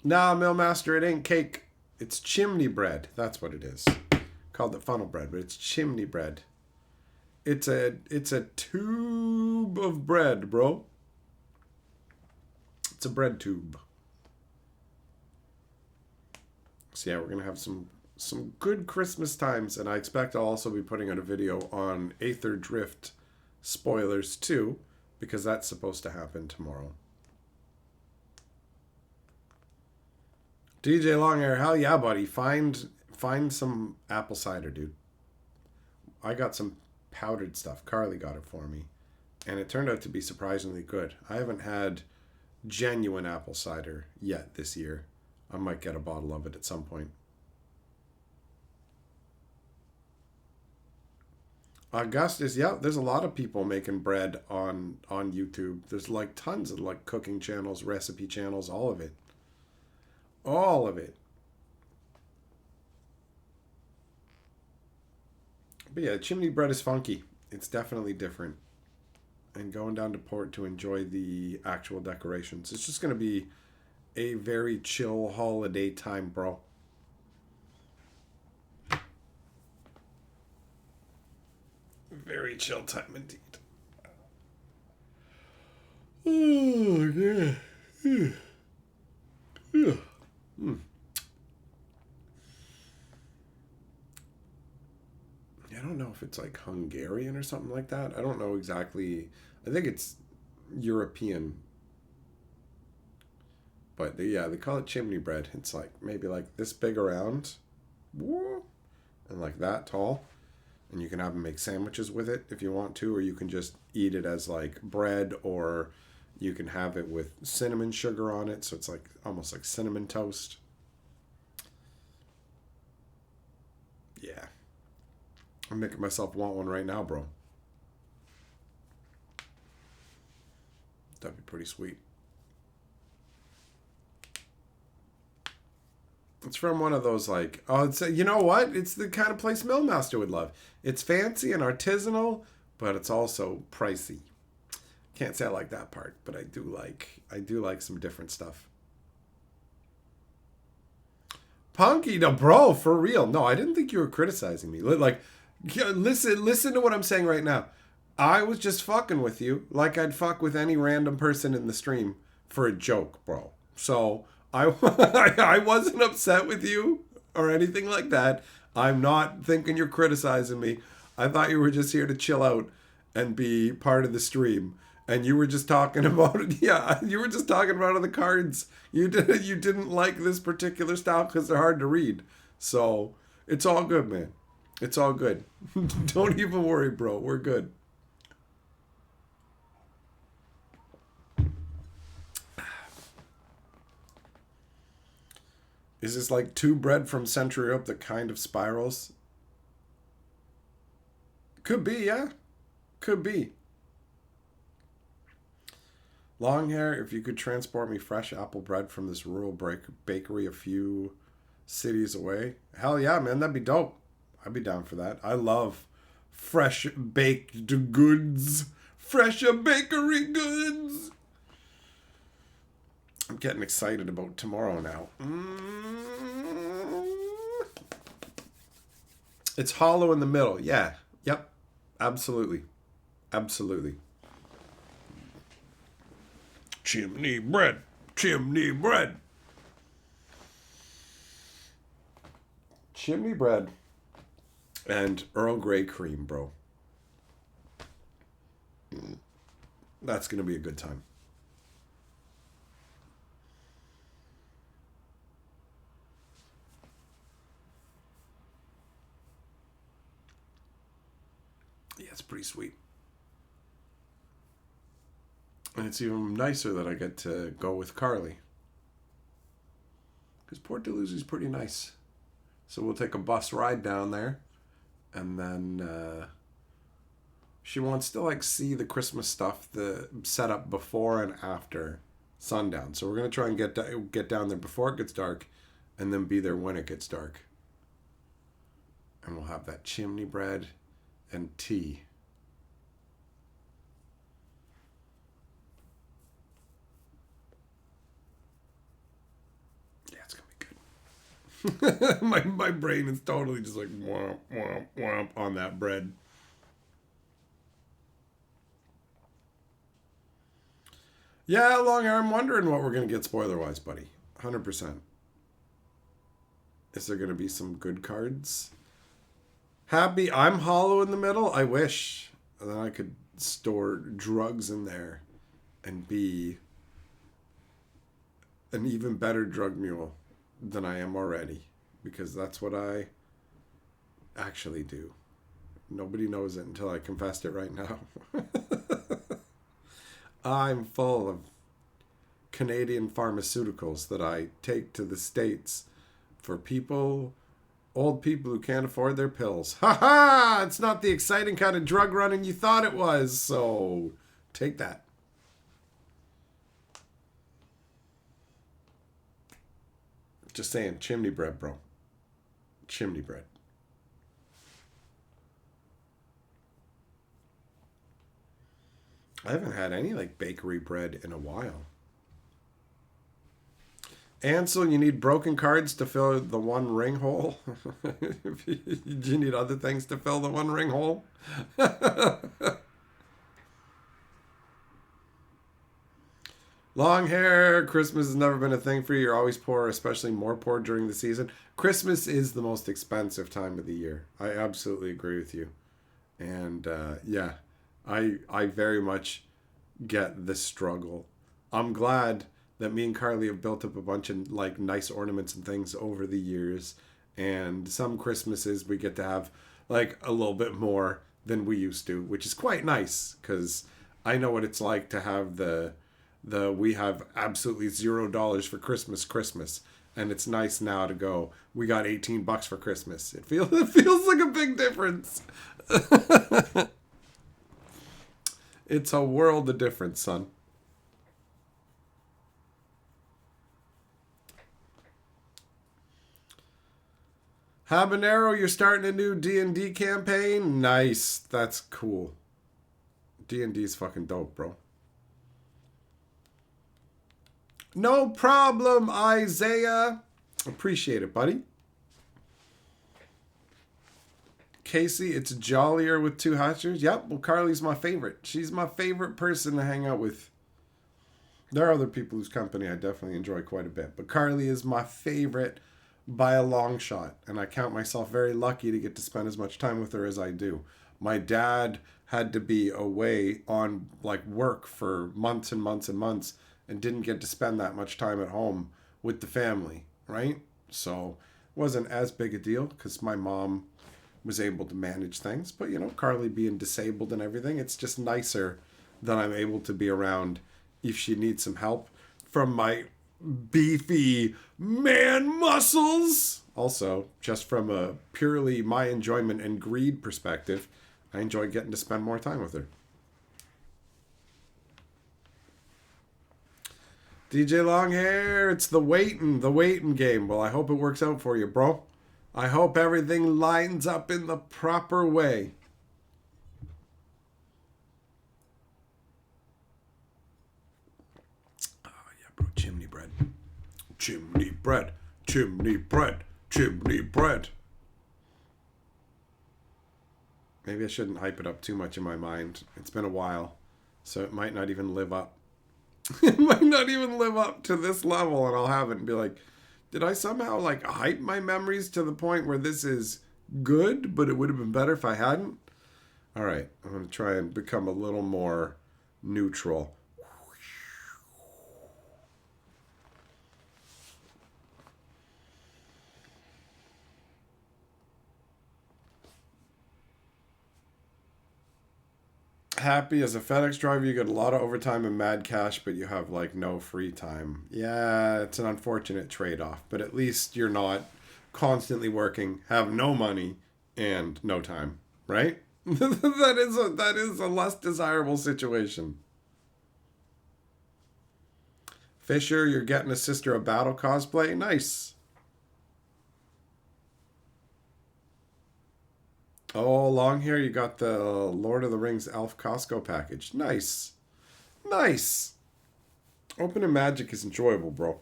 Nah, Millmaster, it ain't cake. It's chimney bread. That's what it is. Called it funnel bread, but it's chimney bread. It's a tube of bread, bro. It's a bread tube. So yeah, we're going to have some good Christmas times, and I expect I'll also be putting out a video on Aether Drift spoilers too, because that's supposed to happen tomorrow. DJ Longhair, hell yeah, buddy. Find some apple cider, dude. I got some powdered stuff. Carly got it for me, and it turned out to be surprisingly good. I haven't had genuine apple cider yet this year. I might get a bottle of it at some point. Augustus, yeah, there's a lot of people making bread on YouTube. There's like tons of like cooking channels, recipe channels, all of it. All of it. But yeah, chimney bread is funky. It's definitely different. And going down to Port to enjoy the actual decorations. It's just going to be a very chill holiday time, bro. Very chill time indeed. Oh, yeah. Yeah. I don't know if it's like Hungarian or something like that. I don't know exactly. I think it's European. But they call it chimney bread. It's like maybe like this big around. And like that tall. And you can have them make sandwiches with it if you want to, or you can just eat it as like bread, or you can have it with cinnamon sugar on it. So it's like almost like cinnamon toast. Yeah. I'm making myself want one right now, bro. That'd be pretty sweet. It's from one of those like, oh, it's you know what? It's the kind of place Millmaster would love. It's fancy and artisanal, but it's also pricey. Can't say I like that part, but I do like some different stuff. Punky, no, bro, for real. No, I didn't think you were criticizing me. Like, listen to what I'm saying right now. I was just fucking with you like I'd fuck with any random person in the stream for a joke, bro. So I wasn't upset with you or anything like that. I'm not thinking you're criticizing me. I thought you were just here to chill out and be part of the stream. And you were just talking about it. Yeah, you were just talking about the cards. You didn't like this particular style because they're hard to read. So it's all good, man. It's all good. Don't even worry, bro. We're good. Is this like two bread from Century Up that kind of spirals? Could be, yeah. Could be. Long hair, if you could transport me fresh apple bread from this rural bakery a few cities away. Hell yeah, man, that'd be dope. I'd be down for that. I love fresh baked goods. Fresh bakery goods. I'm getting excited about tomorrow now. It's hollow in the middle. Yeah. Yep. Absolutely. Absolutely. Chimney bread. Chimney bread. Chimney bread. And Earl Grey cream, bro. That's going to be a good time. Yeah, it's pretty sweet. And it's even nicer that I get to go with Carly. Because Port Dalhousie is pretty nice. So we'll take a bus ride down there. And then she wants to like see the Christmas stuff, the setup before and after sundown. So we're going to try and get down there before it gets dark. And then be there when it gets dark. And we'll have that chimney bread and tea. my brain is totally just like womp womp womp on that bread. Yeah, long hair. I'm wondering what we're gonna get spoiler wise, buddy. 100%. Is there gonna be some good cards? Happy. I'm hollow in the middle. I wish. And then I could store drugs in there and be an even better drug mule than I am already, because that's what I actually do. Nobody knows it until I confessed it right now. I'm full of Canadian pharmaceuticals that I take to the States for people, old people who can't afford their pills. Ha ha! It's not the exciting kind of drug running you thought it was, so take that. Just saying, chimney bread, bro. Chimney bread. I haven't had any like bakery bread in a while. Ansel, you need broken cards to fill the one ring hole? Do you need other things to fill the one ring hole? Long hair, Christmas has never been a thing for you. You're always poor, especially more poor during the season. Christmas is the most expensive time of the year. I absolutely agree with you. And yeah, I very much get the struggle. I'm glad that me and Carly have built up a bunch of like nice ornaments and things over the years. And some Christmases we get to have like a little bit more than we used to, which is quite nice because I know what it's like to have the we have absolutely $0 for Christmas, and it's nice now to go, we got $18 for Christmas. It feels like a big difference. It's a world of difference, son. Habanero, you're starting a new D&D campaign? Nice. That's cool. D&D's fucking dope, bro. No problem, Isaiah. Appreciate it, buddy. Casey, it's jollier with two hatchers. Yep, well, Carly's my favorite. She's my favorite person to hang out with. There are other people whose company I definitely enjoy quite a bit, but Carly is my favorite by a long shot, and I count myself very lucky to get to spend as much time with her as I do. My dad had to be away on like work for months and months and months and didn't get to spend that much time at home with the family, right? So it wasn't as big a deal because my mom was able to manage things. But, you know, Carly being disabled and everything, it's just nicer that I'm able to be around if she needs some help from my beefy man muscles. Also, just from a purely my enjoyment and greed perspective, I enjoy getting to spend more time with her. DJ Longhair, it's the waiting game. Well, I hope it works out for you, bro. I hope everything lines up in the proper way. Oh, yeah, bro. Chimney bread. Chimney bread. Chimney bread. Chimney bread. Maybe I shouldn't hype it up too much in my mind. It's been a while, so it might not even live up. It might not even live up to this level, and I'll have it and be like, did I somehow like hype my memories to the point where this is good, but it would have been better if I hadn't? All right, I'm going to try and become a little more neutral. Happy as a FedEx driver, you get a lot of overtime and mad cash, but you have like no free time. Yeah, it's an unfortunate trade-off, but at least you're not constantly working, have no money, and no time, right? that is a less desirable situation. Fisher, you're getting a Sister of Battle cosplay. Nice. Oh, long hair, you got the Lord of the Rings Elf Costco package. Nice. Nice. Opening magic is enjoyable, bro.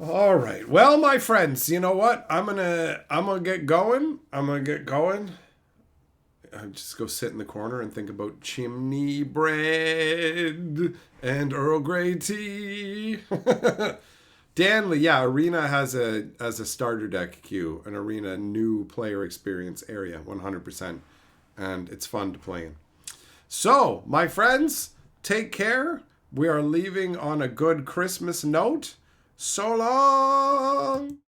All right. Well, my friends, you know what? I'm gonna get going. I just go sit in the corner and think about chimney bread and Earl Grey tea. Danley, yeah, Arena has a starter deck queue, an Arena new player experience area, 100%, and it's fun to play in. So, my friends, take care. We are leaving on a good Christmas note. So long.